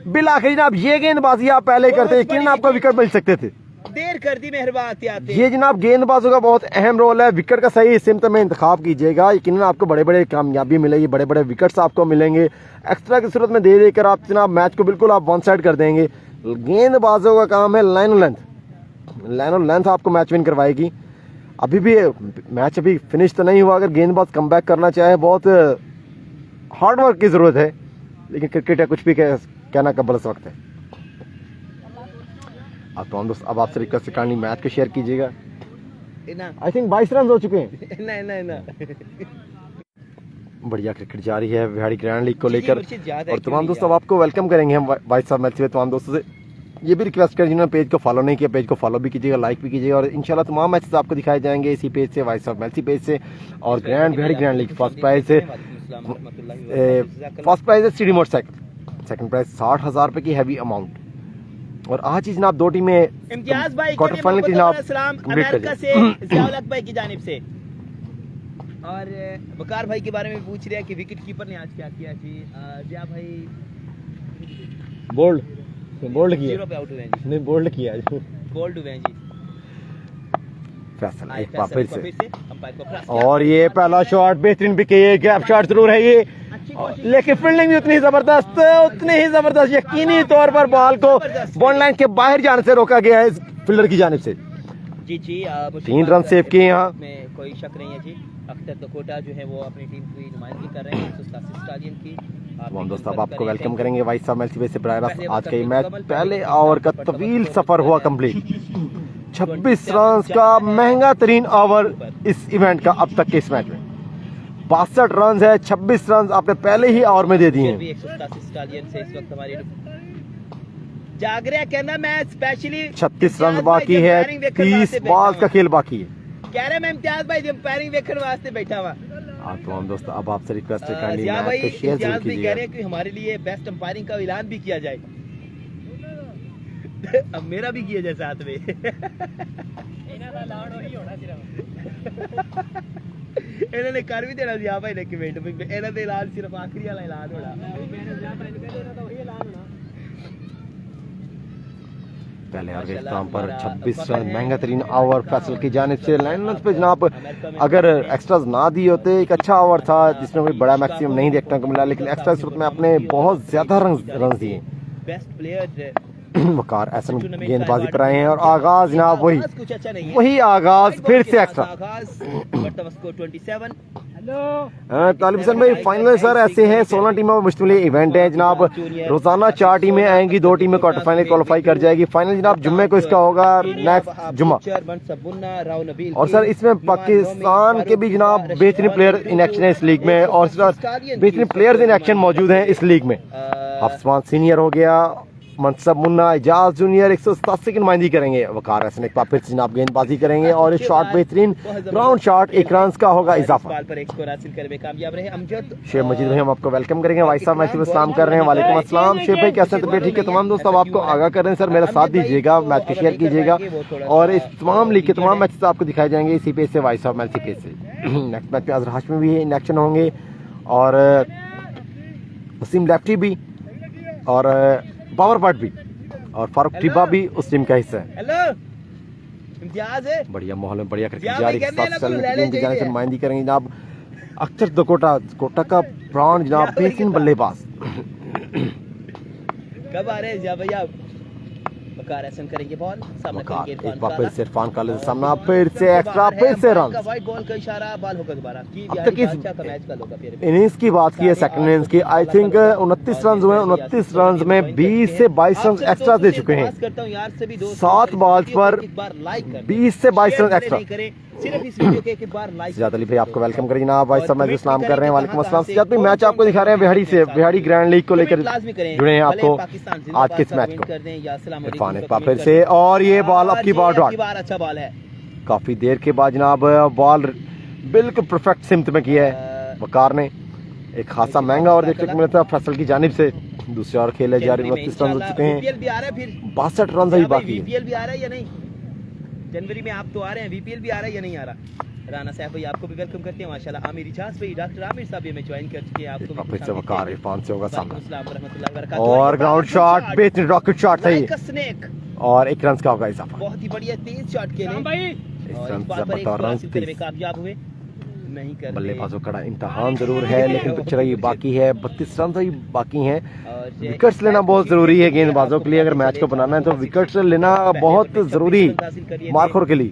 Speaker 1: बिल आखिर जनाब, ये गेंदबाजी आप पहले करते हैं, किन आपको विकेट मिल सकते थे,
Speaker 2: देर कर दी मेहरबान।
Speaker 1: ये जनाब गेंदबाजों का बहुत अहम रोल है। विकेट का सही सिमत में इंतखाब कीजिएगा, यकीनन आपको बड़े बड़े कामयाबी मिलेगी, बड़े बड़े विकेट्स आपको मिलेंगे। एक्स्ट्रा की सूरत में दे देकर आप जनाब मैच को बिल्कुल आप वन साइड कर देंगे। गेंदबाजों का काम है लाइन और लेंथ आपको मैच विन करवाएगी। अभी भी मैच अभी फिनिश तो नहीं हुआ, अगर गेंदबाज कमबैक करना चाहे बहुत हार्ड वर्क की जरूरत है, लेकिन क्रिकेट है कुछ भी कहना कबल इस वक्त है। अब आपसे रिक्वेस्ट करनी मैच को शेयर कीजिएगा। आई थिंक 22 रन हो चुके हैं।
Speaker 2: ना
Speaker 1: बढ़िया क्रिकेट जारी है बिहारी ग्रैंड लीग को लेकर। और तमाम दोस्तों अब आपको वेलकम करेंगे हम वाइस साहब मैच में। तमाम दोस्तों से ये भी रिक्वेस्ट करें जिन्होंने पेज को फॉलो नहीं किया, पेज को फॉलो भी कीजिएगा, लाइक भी कीजिएगा। और इंशाल्लाह तमाम मैचेस आपको दिखाए जाएंगे इसी पेज से, वाइस साहब मैच पेज से। और Bihari grand league first prize है सीडी मोटरसाइकिल, सेकंड प्राइज 60,000 रुपए की हैवी अमाउंट। और आज ही जनाब 2 टीमें
Speaker 2: इम्तियाज भाई
Speaker 1: क्वार्टर फाइनल की जनाब
Speaker 2: अमेरिका से ज़ियाउल भाई की जानिब से। और वकार भाई के बारे में पूछ रहे हैं कि विकेट कीपर ने आज क्या किया जी। जिया भाई बोल्ड किया, 0 पे आउट हुए हैं जी। नहीं बोल्ड किया, बोल्ड हुए हैं जी।
Speaker 1: फैसल
Speaker 2: आए
Speaker 1: एक बार
Speaker 2: फैसल
Speaker 1: फिर
Speaker 2: को
Speaker 1: से
Speaker 2: अंपायर को क्रॉस किया।
Speaker 1: और ये पहला शॉट बेहतरीन भी किए, गैप शॉट जरूर है ये, लेकिन फील्डिंग भी उतनी ही जबरदस्त यकीनी तौर पर बॉल को बॉल लाइन के बाहर जाने से रोका गया है इस फील्डर की जानिब से।
Speaker 2: जी
Speaker 1: 3 रन सेव किए यहाँ।
Speaker 2: में कोई शक नहीं है जी। अख्तर दकोटा जो है वो अपनी टीम की नुमाइंदगी कर रहे हैं 187 स्टालियन की।
Speaker 1: तमाम दोस्त अब आपको वेलकम करेंगे भाई साहब मैच से बराह रास्त। आज का ये मैच पहले ओवर का तवील सफर हुआ कंप्लीट। 26 रन का महंगा तरीन ओवर इस इवेंट का अब तक के इस मैच में। 62 रन है, 26 रन आपने पहले ही ओवर में दे दिए हैं।
Speaker 2: 187 स्टालियन से इस वक्त हमारी जाग रहा कहना मैं स्पेशली
Speaker 1: 36 रन बाकी है, 30 बॉल का खेल बाकी है।
Speaker 2: कह रहे मैं इम्तियाज भाई अंपायरिंग देखने वास्ते बैठा हुआ।
Speaker 1: तमाम दोस्त अब आपसे रिक्वेस्ट है काइंडली
Speaker 2: जिया
Speaker 1: मैच
Speaker 2: भाई
Speaker 1: को शेयर जरूर
Speaker 2: इम्तियाज भी कह रहे
Speaker 1: कीजिएगा।
Speaker 2: हैं कि हमारे लिए बेस्ट अंपायरिंग का ऐलान भी किया जाए। अब मेरा भी किया जाए साथ में। इन्होंने कर भी देना जिया भाई ने कमेंट में इन्होंने दे ऐलान सिर्फ आखिरी वाला ऐलान होना।
Speaker 1: पहले और इख्तिताम पर 26 रन महंगा तरीन ओवर फैसल की जानिब से। लाइन पे जनाब अगर एक्स्ट्राज ना दिए होते एक अच्छा ओवर था जिसमें कोई बड़ा मैक्सिमम नहीं देखने को मिला, लेकिन एक्स्ट्रा सूरत में आपने बहुत ज्यादा रन दिए।
Speaker 2: बेस्ट प्लेयर
Speaker 1: वकार एहसन गेंदबाजी पर आए हैं और आगाज जनाब
Speaker 2: कुछ अच्छा नहीं है।
Speaker 1: वही आगाज फिर से एक्स्ट्रा।
Speaker 2: स्कोर 27।
Speaker 1: तालिब हसन भाई फाइनल सर ऐसे है 16 टीमों पर मुश्तमिल इवेंट है जनाब। रोजाना 4 टीमें आएंगी, 2 टीमें क्वार्टर फाइनल क्वालिफाई कर जाएगी। फाइनल जनाब जुम्मे को इसका होगा, नेक्स्ट जुम्मा। और सर इसमें पाकिस्तान के भी जनाब बेहतरीन प्लेयर इन एक्शन है इस लीग में, और बेहतरीन प्लेयर्स इन एक्शन मौजूद हैं इस लीग में। हफ्समान सीनियर हो गया, मनसब मुन्ना, एजाज जूनियर 187 की नुमाइंदगी करेंगे। वकार हसन एक बार फिर से जनाब गेंदबाजी करेंगे और इस शॉट बेहतरीन राउंड शॉट 1 रन का होगा इजाफा। शेख मजीद भाई हम आपको वेलकम करेंगे। भाई साहब मैच में सलाम कर रहे हैं। वालेकुम अस्सलाम। शेख भाई कैसे हैं? तबीयत ठीक है? तमाम दोस्त अब आपको आगाह कर रहे हैं सर, मेरा साथ दीजिएगा, मैच को शेयर कीजिएगा और इस तमाम लीग के तमाम मैच आपको दिखाए जाएंगे इसी पेज से। भाई साहब मैच पेज से नेक्स्ट मैच में अजहर हाशमी भी इन एक्शन होंगे और वसीम लेफ्टी भी और पावर बट भी और फारूक टिब्बा भी उस टीम का हिस्सा है।
Speaker 2: हेलो इम्तियाज है
Speaker 1: बढ़िया माहौल में बढ़िया क्रिकेट
Speaker 2: या
Speaker 1: जारी
Speaker 2: भाई
Speaker 1: के
Speaker 2: कहने
Speaker 1: साथ
Speaker 2: लगा
Speaker 1: चलने
Speaker 2: ले
Speaker 1: की
Speaker 2: ले
Speaker 1: जाने से
Speaker 2: जाइए।
Speaker 1: नुमाइंदगी करेंगे जनाब अख्तर दकोटा का प्राण जनाब
Speaker 2: या भाई
Speaker 1: बेहतरीन बल्लेबाज।
Speaker 2: कब आ रहे हैं या भैया? वकार एहसन करेंगे बॉल सामने
Speaker 1: वकार
Speaker 2: करेंगे
Speaker 1: एक बार फिर से इरफान काले से सामना, फिर से एक्स्ट्रा, फिर से रन।
Speaker 2: वाइड बॉल का इशारा, बॉल होगा दोबारा की
Speaker 1: अब तक इस
Speaker 2: अच्छा का मैच का होगा फिर
Speaker 1: इनिंग्स की बात की है सेकंड इनिंग्स की, आई थिंक 29 रन हुए। 29 रन में 20 से 22 रन एक्स्ट्रा दे चुके हैं। 7 बॉल्स पर 20 से 22 रन एक्स्ट्रा।
Speaker 2: सिर्फ इस वीडियो के एक बार लाइक।
Speaker 1: सिजात अली भाई आपको वेलकम करें जनाब। भाई साहब मैच इस्लाम कर रहे हैं। वालेकुम अस्सलाम। सिजात भाई मैच आपको दिखा रहे हैं बिहाड़ी से, बिहाड़ी ग्रैंड लीग को लेकर जुड़े हैं आपको आज के इस मैच को। इरफान एक बार फिर से और ये बॉल आपकी बार डॉट
Speaker 2: अच्छा बॉल है।
Speaker 1: काफी देर के बाद जनाब बॉल बिल्कुल परफेक्ट सिमत में किया है वकार ने। एक खासा महंगा और देखने को मिला था फैसल की जानिब से। दूसरे और खेले जा रहे 29 रन हो चुके हैं, 62 रन ही बाकी है।
Speaker 2: वीपीएल भी आ रहा है या नहीं? जनवरी में आप तो आ रहे हैं, वीपीएल भी आ रहा है या नहीं आ रहा? राना साहब भाई आपको भी वेलकम करते हैं माशाल्लाह। आमिर इजाज भाई, डॉक्टर आमिर साहब भी हमें ज्वाइन कर चुके हैं। आपको
Speaker 1: फिर से वकार इरफान से होगा सामना
Speaker 2: सामना
Speaker 1: और ग्राउंड शॉट बेहतरीन रॉकेट शॉट है ये
Speaker 2: स्नेक
Speaker 1: और 1 रन का होगा इजाफा।
Speaker 2: बहुत ही बढ़िया तेज शॉट खेले
Speaker 1: इस
Speaker 2: और
Speaker 1: रन
Speaker 2: इस
Speaker 1: से
Speaker 2: बार पर एक
Speaker 1: बता रन
Speaker 2: हासिल करने में कामयाब हुए नहीं कर
Speaker 1: बल्लेबाजों का इम्तहान जरूर है, लेकिन पिक्चर अभी बाकी है। 32 रन ही बाकी हैं।
Speaker 2: और
Speaker 1: विकेट्स लेना बहुत जरूरी है गेंदबाजों के लिए। अगर मैच को बनाना है तो विकेट्स लेना बहुत जरूरी मार्कोर के लिए।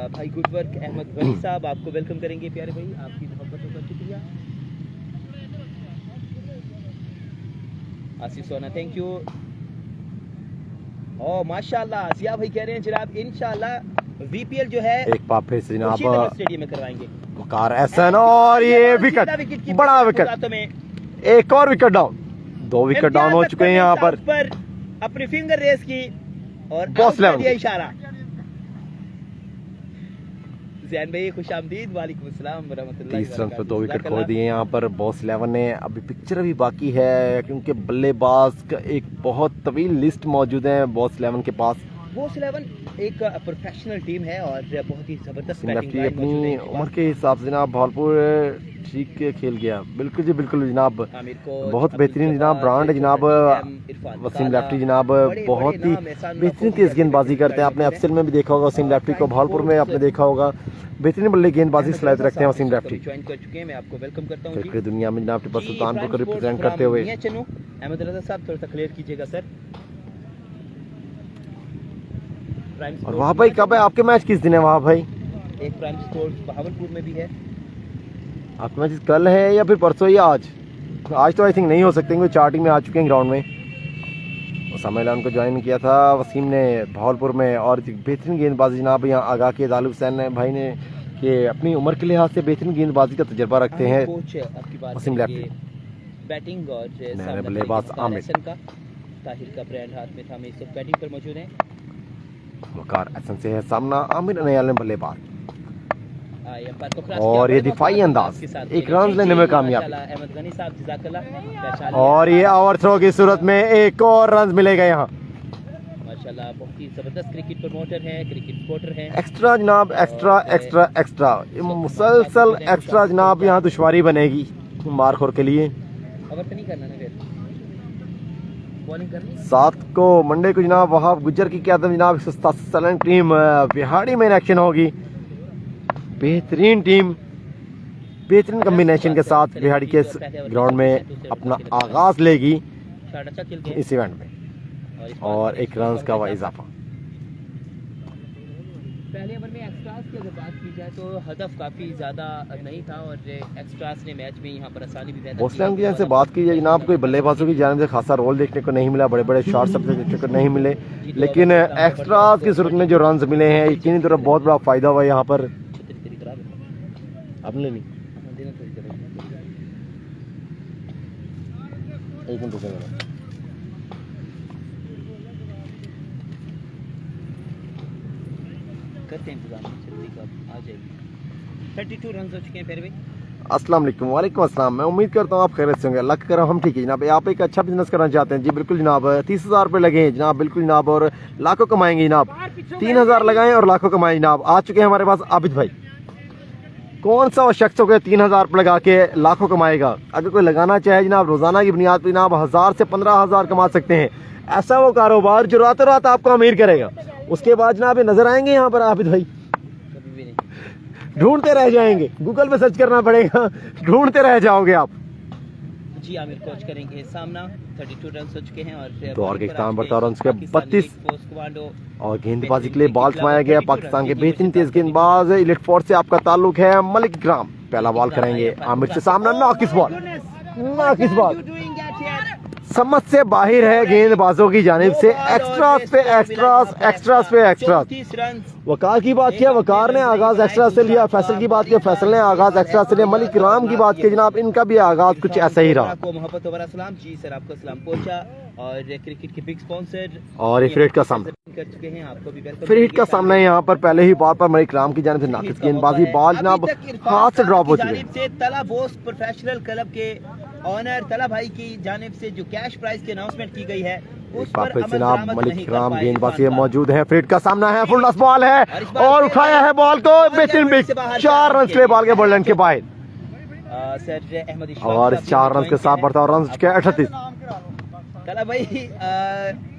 Speaker 2: भाई गुड वर्क अहमद वली साहब आपको वेलकम करेंगे प्यारे भाई, आपकी मोहब्बतों का शुक्रिया। आसिफ सोना थैंक यू। ओ माशाल्लाह जिया भाई कह रहे हैं जनाब इंशाल्लाह वीपीएल जो है
Speaker 1: एक बार फिर से जनाब
Speaker 2: स्टेडियम में करवाएंगे।
Speaker 1: वकार एहसन और ये विकेट, बड़ा विकेट, एक और विकेट डाउन। 2 विकेट डाउन हो चुके हैं यहाँ पर।
Speaker 2: अपनी फिंगर रेस की और
Speaker 1: बॉस लेवल
Speaker 2: इशारा। जैन भाई खुशामदीद, वालेकुम अस्सलाम व रहमतुल्लाहि
Speaker 1: 30 रन पर 2 विकेट खो दिए यहाँ पर बॉस 11 ने। अभी पिक्चर अभी बाकी है क्योंकि बल्लेबाज का एक बहुत तवील लिस्ट मौजूद है बॉस 11 के पास।
Speaker 2: बॉस 11 एक प्रोफेशनल टीम है और बहुत ही जबरदस्त
Speaker 1: लेफ्टी अपनी उम्र के हिसाब से जनाब भावलपुर ठीक खेल गया, बिल्कुल जी बिल्कुल जनाब,
Speaker 2: आमिर को
Speaker 1: बहुत बेहतरीन जनाब, ब्रांड जनाब वसीम लेफ्टी जनाब, बहुत ही बेहतरीन तेज गेंदबाजी करते हैं। आपने एफसीएल में भी देखा होगा वसीम लेफ्टी को, भावलपुर में आपने देखा होगा, बेहतरीन बल्ले गेंदबाजी सलाहियत रखते हैं वसीम लेफ्टी।
Speaker 2: ज्वाइन कर चुके हैं, मैं आपको वेलकम करता हूं
Speaker 1: क्रिकेट दुनिया में जनाब टिप्पू सुल्तानपुर को रिप्रेजेंट करते हुए।
Speaker 2: अहमद रजा साहब थोड़ा सा क्लियर कीजिएगा सर।
Speaker 1: और वहाँ भाई कब है आपके मैच, किस दिन है वहाँ भाई?
Speaker 2: एक प्राइम स्पोर्ट्स भावलपुर में भी है।
Speaker 1: आपके मैच कल है या फिर परसों या आज? आज तो आई थिंक नहीं हो सकते क्योंकि चार्टिंग में आ चुके हैं ग्राउंड में। उसामा इलान को ज्वाइन किया था वसीम ने भावलपुर में, और बेहतरीन गेंदबाजी जनाब यहाँ आगा के दालू हुसैन भाई ने कि अपनी उम्र के लिहाज से बेहतरीन गेंदबाजी का तजर्बा रखते हैं वसीम लेफ्टी।
Speaker 2: बैटिंग और
Speaker 1: नए बल्लेबाज आमिर
Speaker 2: का ताहिर का ब्रांड हाथ में था, मैं इस वक्त बैटिंग पर मौजूद हैं।
Speaker 1: वकार एहसन से है सामना, आमिर नयाल बल्लेबाज, और ये दिफाई अंदाज, एक रन लेने में कामयाब,
Speaker 2: अहमद गनी साहब जज़ाकल्लाह।
Speaker 1: और ये ओवर थ्रो की सूरत में एक और रन मिलेगा यहाँ।
Speaker 2: माशाल्लाह बहुत ही जबरदस्त क्रिकेट प्रमोटर हैं, क्रिकेट सपोर्टर हैं।
Speaker 1: एक्स्ट्रा जनाब, एक्स्ट्रा एक्स्ट्रा एक्स्ट्रा, मुसलसल एक्स्ट्रा जनाब, यहाँ दुश्वारी बनेगी मारखोर के लिए।
Speaker 2: ओवर तो नहीं करना ना, फिर बॉलिंग करनी।
Speaker 1: 7 को मंडे को जनाब वहाब गुज्जर की क्यादत जनाब 187 रन टीम बिहाड़ी में इन एक्शन होगी। बेहतरीन टीम, बेहतरीन कम्बिनेशन के साथ बिहाड़ी के ग्राउंड में अपना आगाज लेगी इस इवेंट में, और एक रन का हुआ इजाफा।
Speaker 2: पहले ओवर में एक्स्ट्रास की अगर बात की जाए तो हदफ काफ़ी ज़्यादा नहीं था, और एक्स्ट्रास ने मैच में यहाँ पर आसानी भी पैदा की।
Speaker 1: बॉसलैंड की से बात की जाए जनाब, कोई बल्लेबाजों की जानिब से खासा रोल देखने को नहीं मिला, बड़े बड़े शॉट्स सब देखने को नहीं मिले, लेकिन एक्स्ट्रास की सूरत में जो रन मिले हैं यकीनी तौर पर बहुत बड़ा फ़ायदा हुआ यहाँ पर। अपने नहीं एक मिनट
Speaker 2: करते हैं इंतजाम, जल्दी का आ जाएगी। 32 रन हो चुके हैं फिर भी।
Speaker 1: अस्सलाम वालेकुम। वालेकुम अस्सलाम। मैं उम्मीद करता हूँ आप खैरियत से होंगे, अल्लाह का करम हम ठीक है जनाब। आप एक अच्छा बिजनेस करना चाहते हैं? जी बिल्कुल जनाब, 30,000 रुपये लगे हैं जनाब, बिल्कुल जनाब, और लाखों कमाएंगे जनाब। 3,000 लगाएं और लाखों कमाएं जनाब। आ चुके हैं हमारे पास आबिद भाई। कौन सा वो शख्स हो गया 3,000 रुपये लगा के लाखों कमाएगा? अगर कोई लगाना चाहे जनाब रोजाना की बुनियाद पर जनाब 1,000 से 15,000 कमा सकते हैं। ऐसा वो कारोबार जो रातों रात आपको अमीर करेगा। उसके बाद जनाब नजर आएंगे यहाँ पर आबिद भाई, ढूंढते रह जाएंगे, गूगल पे सर्च करना पड़ेगा, ढूंढते रह जाओगे आप।
Speaker 2: जी आमिर कोच करेंगे सामना। 32 रन हो चुके हैं, और
Speaker 1: तो और के इख्तिताम पर रन के 32, और गेंदबाजी के लिए बॉल थमाया गया पाकिस्तान के बेहतरीन तेज गेंदबाज इलेट फोर्स से आपका ताल्लुक है मलिक इकराम। पहला बॉल करेंगे आमिर से सामना, नाकिस बॉल, नाकिस बॉल, समझ से बाहर है गेंदबाजों की जानिब से। एक्स्ट्रास पे एक्स्ट्रास, एक्स्ट्रास पे एक्स्ट्रास। वकार की बात किया, वकार ने आगाज एक्स्ट्रा से लिया। फैसल की बात किया, फैसल ने आगाज एक्स्ट्रा से लिया। मलिक राम की बात की जनाब, इनका भी आगाज कुछ ऐसा ही रहा।
Speaker 2: मोहब्बत वबरा सलाम। जी सर, आपको सलाम पहुंचा। और क्रिकेट के बिग स्पॉन्सर
Speaker 1: और ये फ्रेट का सामना
Speaker 2: कर चुके हैं, आपको भी वेलकम।
Speaker 1: फ्रेट का सामना है यहाँ पर पहले ही बॉल पर मलिक राम की जानिब से नाकिस गेंदबाजी, बॉल जनाब हाथ से ड्रॉप हो चुके हैं।
Speaker 2: तला बोस प्रोफेशनल क्लब के ऑनर तला भाई की जानिब से जो कैश प्राइज की अनाउंसमेंट की गई है उस पर
Speaker 1: जनाब मलिक राम गेंदबाजी मौजूद है। फ्रेट का सामना है, फुल टॉस बॉल है और उठाया है बॉल को, बेहतरीन बिग 4 रन के बॉल के बॉल के बाहर, और 4 रन के साथ बढ़ता और रन चुके 38।
Speaker 2: तला भाई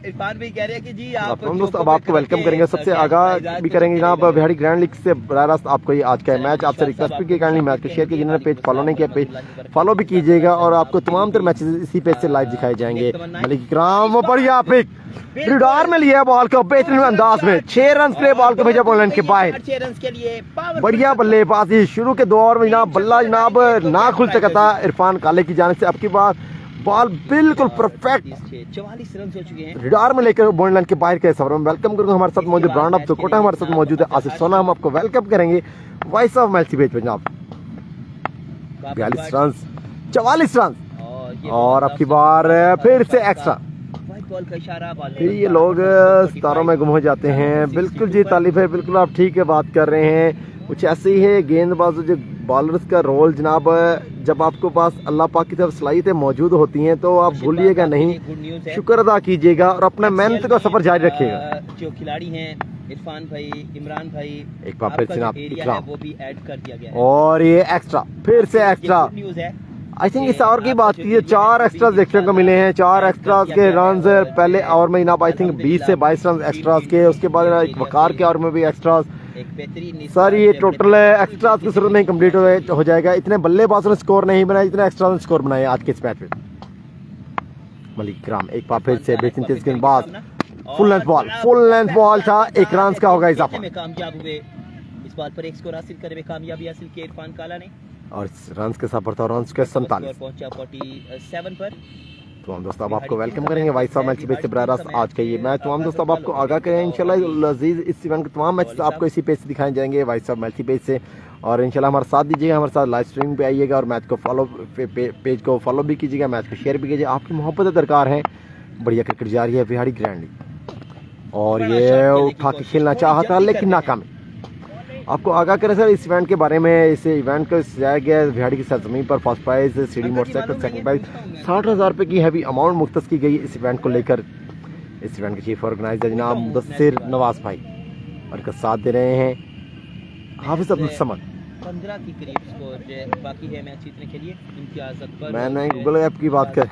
Speaker 2: इरफान भाई कह रहे हैं कि जी आप
Speaker 1: दोस्त अब आपको वेलकम करेंगे, सबसे आगा भी करेंगे जनाब बिहाड़ी ग्रैंड लीग से बराह रास्त आपको ये आज का मैच आपसे रिक्वेस्ट भी की मैच को शेयर कीजिए। जिन्होंने पेज फॉलो नहीं किया पेज फॉलो भी कीजिएगा, और आपको तमाम तर मैचेस इसी पेज से लाइव दिखाए जाएंगे। मलिक इकराम बढ़िया पिक, रिडार में लिया बॉल को बेहतरीन अंदाज में, 6 रन के लिए बॉल को भेजा बॉल के बाहर।
Speaker 2: 6 रन के लिए
Speaker 1: बढ़िया बल्लेबाजी शुरू के 2 ओवर में जनाब, बल्ला जनाब ना खुल सका था इरफान काले की जानिब से। अब की बार बॉल बिल्कुल परफेक्ट
Speaker 2: 44 रन हो चुके हैं,
Speaker 1: रिडार में लेकर बॉल लाइन के बाहर के सफर में। वेलकम करूंगा हमारे साथ मौजूद ब्रांड ऑफ कोटा, हमारे साथ मौजूद है आसिफ सोना, हम आपको वेलकम करेंगे वॉइस ऑफ मैच पेज पे जनाब। 42 रन 44 रन, और अब की बार फिर से एक्स्ट्रा।
Speaker 2: बॉल का इशारा,
Speaker 1: फिर ये लोग सितारों में गुम हो जाते हैं। बिल्कुल जी तालीफ है, बिल्कुल आप ठीक है बात कर रहे हैं। कुछ ऐसे ही है गेंदबाज जो बॉलर्स का रोल जनाब, जब आपको पास अल्लाह पाक की तरफ सलाहियतें मौजूद होती हैं तो आप भूलिएगा नहीं, शुक्र अदा कीजिएगा और अपना मेहनत का सफर जारी रखिएगा।
Speaker 2: जो खिलाड़ी हैं इरफान भाई, इमरान भाई,
Speaker 1: एक बार फिर
Speaker 2: आपका
Speaker 1: से
Speaker 2: जो
Speaker 1: आप
Speaker 2: एरिया
Speaker 1: इकराम।
Speaker 2: है वो भी ऐड कर दिया गया है।
Speaker 1: और ये एक्स्ट्रा, फिर से एक्स्ट्रा।
Speaker 2: न्यूज है।
Speaker 1: आई थिंक इस ओवर की बात कीजिए, 4 एक्स्ट्रास देखने को मिले हैं। 4 एक्स्ट्रास के रन पहले ओवर में जनाब आई थिंक 20 से 22 रन एक्स्ट्रास के। उसके बाद एक वकार के ओवर में भी एक्स्ट्रास।
Speaker 2: एक बेहतरीन
Speaker 1: सर ये टोटल एक्स्ट्रास की सूरत में कंप्लीट हो जाएगा। इतने बल्लेबाजों ने स्कोर नहीं बनाया, इतने एक्स्ट्रा ने स्कोर बनाए आज के इस मैच में। मलिक इकराम एक बार फिर से बेहतरीन तेज गेंदबाज, फुल लेंथ बॉल था। 1 रन का होगा इजाफा
Speaker 2: में कामयाब हुए, इस बात पर एक स्कोर हासिल करने में कामयाबी हासिल की इरफान काला ने।
Speaker 1: और रन के साथ बढ़ता रन के 47
Speaker 2: पहुंचा 47 पर।
Speaker 1: तो हम दोस्तों अब आपको वेलकम करेंगे वाइस ऑफ मैच से बराह रास्त आज का ये मैच। तो हम दोस्तों अब आपको आगाह करें इंशाल्लाह अजीज इस इवेंट के तमाम मैच आपको इसी पेज से दिखाए जाएंगे, वाइस ऑफ मैच पेज से। और इंशाल्लाह हमारे साथ दीजिएगा, हमारे साथ लाइव स्ट्रीमिंग पे आइएगा और मैच को फॉलो पेज को फॉलो भी कीजिएगा, मैच को शेयर भी कीजिए। आपकी मोहब्बत दरकार है। बढ़िया क्रिकेट जारी है बिहाड़ी ग्रैंड लीग और ये उठा के खेलना चाहा था लेकिन नाकामी। आपको आगाह करें सर इस इवेंट के बारे में। इस इवेंट को सजाया गया है बिहाड़ी की सरजमीन पर। First prize CD motorcycle, second prize 60,000 रुपये की हैवी अमाउंट मुख्तस की गई इस इवेंट को लेकर। इस इवेंट के चीफ ऑर्गेनाइजर जनाब मुदस्सिर नवाज भाई और इनका साथ दे रहे हैं हाफिज अब्दुल समद।
Speaker 2: 15 के करीब स्कोर जो बाकी है मैच जीतने के लिए। इम्तियाज अकबर,
Speaker 1: मैंने गूगल ऐप की बात कर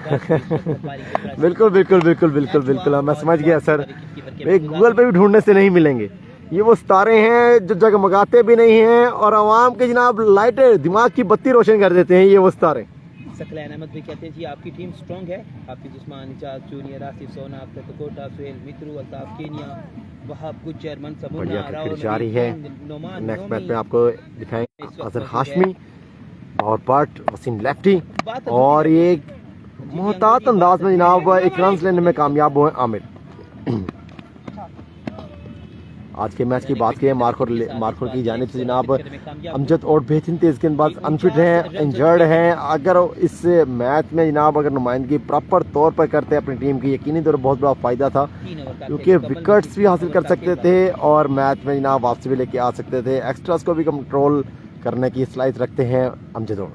Speaker 1: बिल्कुल बिल्कुल बिल्कुल बिल्कुल बिल्कुल मैं समझ गया सर। गूगल पे भी ढूंढने से नहीं मिलेंगे। ये वो सितारे हैं जो जगमगाते भी नहीं हैं और आवाम के जनाब लाइटें दिमाग की बत्ती रोशन कर देते हैं। ये वो सितारे।
Speaker 2: सकलैन अहमद भी कहते हैं जी आपकी टीम स्ट्रॉन्ग है। हाफिज उस्मान, इजाज जूनियर, आसिफ सोना, अख्तर कोटा, सुहेल मित्रू, अल्ताफ केनिया, वहाब गुज्जर, मनसब
Speaker 1: बढ़िया
Speaker 2: मुन्ना,
Speaker 1: क्रिकेट जारी है।
Speaker 2: Noman,
Speaker 1: next match
Speaker 2: Nomi.
Speaker 1: में आपको दिखाएंगे अजहर हाशमी और बट वसीम लेफ्टी। और ये मोहतात अंदाज में जनाब 1 रन लेने में कामयाब हुए आमिर। आज के मैच की बात करें मार्कोर की जानिब से जनाब अमजद और बेहतरीन तेज गेंदबाज अनफिट हैं, इंजर्ड हैं। अगर इस मैच में जनाब अगर नुमाइंदगी प्रॉपर तौर पर करते अपनी टीम की, यकीनी तौर पर बहुत बड़ा फायदा था क्योंकि विकेट्स भी हासिल कर सकते थे और मैच में जनाब वापसी भी लेके आ सकते थे। एक्स्ट्रास को भी कंट्रोल करने की सलाहियत रखते हैं अमजद और।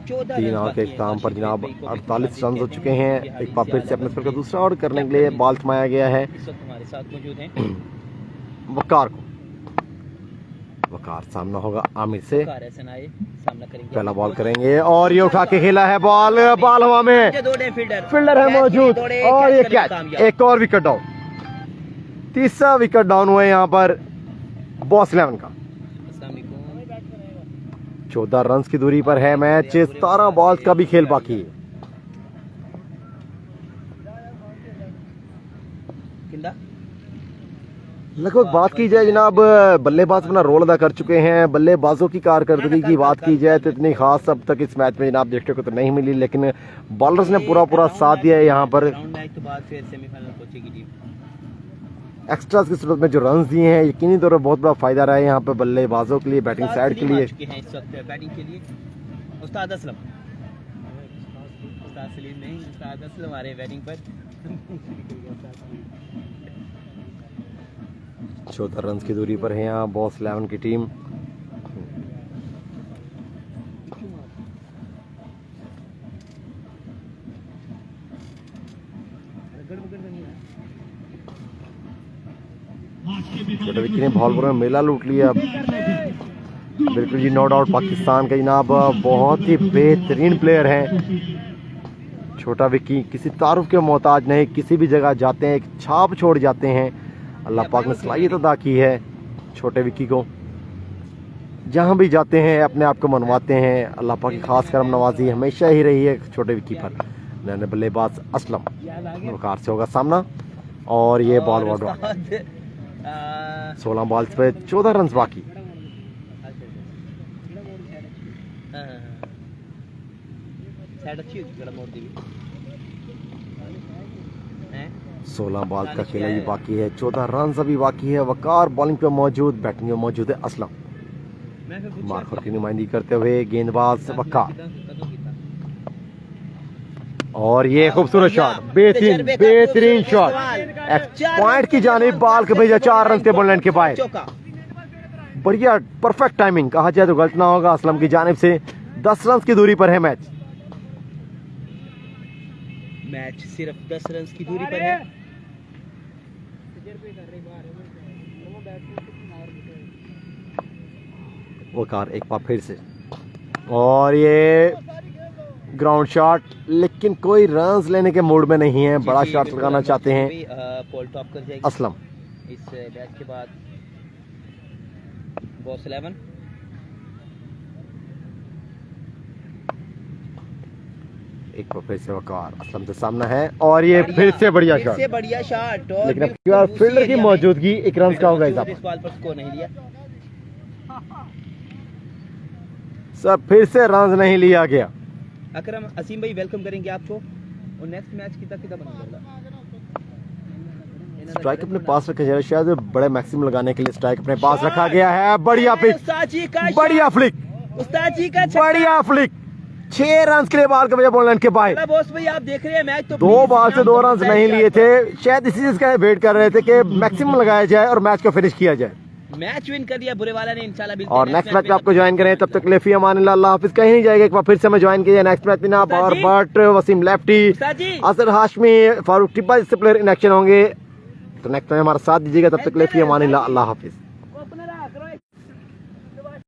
Speaker 1: तीन ओवर के इख्ताम पर जनाब 48 रन हो चुके हैं। एक बार फिर से अपने स्कोर का दूसरा ओवर करने के लिए बॉल थमाया गया है
Speaker 2: हमारे साथ मौजूद हैं
Speaker 1: वकार को। वकार सामना होगा आमिर से।
Speaker 2: सामना करेंगे,
Speaker 1: पहला बॉल करेंगे और ये उठा के खेला है बॉल हवा में। फील्डर है मौजूद और ये कैच। एक और विकेट डाउन, तीसरा विकेट डाउन हुआ यहाँ पर बॉस 11 का। 14 रन की दूरी पर है मैच। 17 बॉल का भी खेल बाकी है। लगभग बात की जाए जनाब बल्लेबाज अपना रोल अदा कर चुके हैं। बल्लेबाजों की कारकर्दगी की बात की जाए तो इतनी खास अब तक इस मैच में जनाब देखने को तो नहीं मिली, लेकिन बॉलर्स ने पूरा साथ दिया है यहाँ पर। एक्स्ट्रास की सूरत में जो रन दिए हैं यकीनी तौर पर बहुत बड़ा फायदा रहा है यहाँ पे बल्लेबाजों के लिए, बैटिंग साइड के लिए।
Speaker 2: बैटिंग के लिए उस्ताद असलम, उस्ताद सलीम नहीं, उस्ताद असलम आ रहे हैं बैटिंग पर।
Speaker 1: 14 रन की दूरी पर है यहाँ बॉस 11 की टीम। छोटे विकी ने बॉल पर मेला लूट लिया। बिल्कुल जी नो डाउट पाकिस्तान का जनाब बहुत ही बेहतरीन प्लेयर हैं। छोटा विकी किसी तारुफ के मोहताज नहीं, किसी भी जगह जाते हैं एक छाप छोड़ जाते हैं। अल्लाह पाक ने सलाहियत अदा की है छोटे विकी को, जहां भी जाते हैं अपने आप को मनवाते हैं। अल्लाह पाक की खास करम नवाजी हमेशा ही रही है छोटे विकी पर। नए बल्लेबाज असलम वकार से होगा सामना और ये बॉल वार्ड 16 बॉल पे 14 रन बाकी।
Speaker 2: अच्छी होगी, जरा मोड़ दी।
Speaker 1: 16 बॉल का खेल अभी बाकी है, 14 रन अभी बाकी है। वकार बॉलिंग पे मौजूद, बैटिंग में मौजूद है असलम। मार्कर की नुमाइंदगी करते हुए गेंदबाज वकार और ये खूबसूरत शॉट, बेहतरीन शॉट, पॉइंट की जानिब बाल के भेजा 4 रन टेबल लाइन के बाहर। बढ़िया परफेक्ट टाइमिंग, कहा जाए तो गलत ना होगा असलम की जानिब से। 10 रन की दूरी पर है मैच।
Speaker 2: मैच सिर्फ 10 रन की दूरी पर है।
Speaker 1: वो कार एक बार फिर से, और ये ग्राउंड शॉट, लेकिन कोई रन्स लेने के मूड में नहीं है, बड़ा शॉट लगाना चाहते हैं
Speaker 2: पोल टॉप कर जाएगी
Speaker 1: असलम।
Speaker 2: इस मैच के बाद। बॉस 11
Speaker 1: एक बार फिर से वकार असलम से सामना है, और ये फिर से बढ़िया शॉट,
Speaker 2: से बढ़िया शॉट,
Speaker 1: लेकिन अब की बार फील्डर की मौजूदगी एक रन का होगा इजाफा।
Speaker 2: इस बॉल पर स्कोर नहीं दिया।
Speaker 1: सर फिर से रन नहीं लिया गया।
Speaker 2: अकरम असीम भाई वेलकम करेंगे आपको, और नेक्स्ट मैच कितना बनेगा।
Speaker 1: स्ट्राइक अपने पास रखा जाए, शायद बड़े मैक्सिमम लगाने के लिए स्ट्राइक अपने पास रखा गया है। बढ़िया पिच, बढ़िया फ्लिक,
Speaker 2: उस्ताद जी का
Speaker 1: बढ़िया फ्लिक। 6 रन के लिए बाहर का बॉल के बाहर।
Speaker 2: बॉस भाई आप देख रहे हैं मैच तो
Speaker 1: 2 बॉल से 2 रन नहीं लिए थे, शायद इसी चीज का वेट कर रहे थे कि मैक्सिमम लगाया जाए और मैच को फिनिश किया जाए।
Speaker 2: मैच विन कर दिया बुरे वाला ने इंशाल्लाह।
Speaker 1: और नेक्स्ट मैच में आपको ज्वाइन करें, तब तक लेफी अमान अल्लाह हाफिज। कहीं नहीं जाएगा, एक बार फिर से हमें ज्वाइन कीजिए नेक्स्ट मैच में ना। पावर बट वसीम लेफ्टी, असर हाशमी, फारूक टिब्बा जैसे प्लेयर इन एक्शन होंगे। तो नेक्स्ट में हमारा साथ दीजिएगा, तब तक लेफी अमान अल्लाह हाफिज।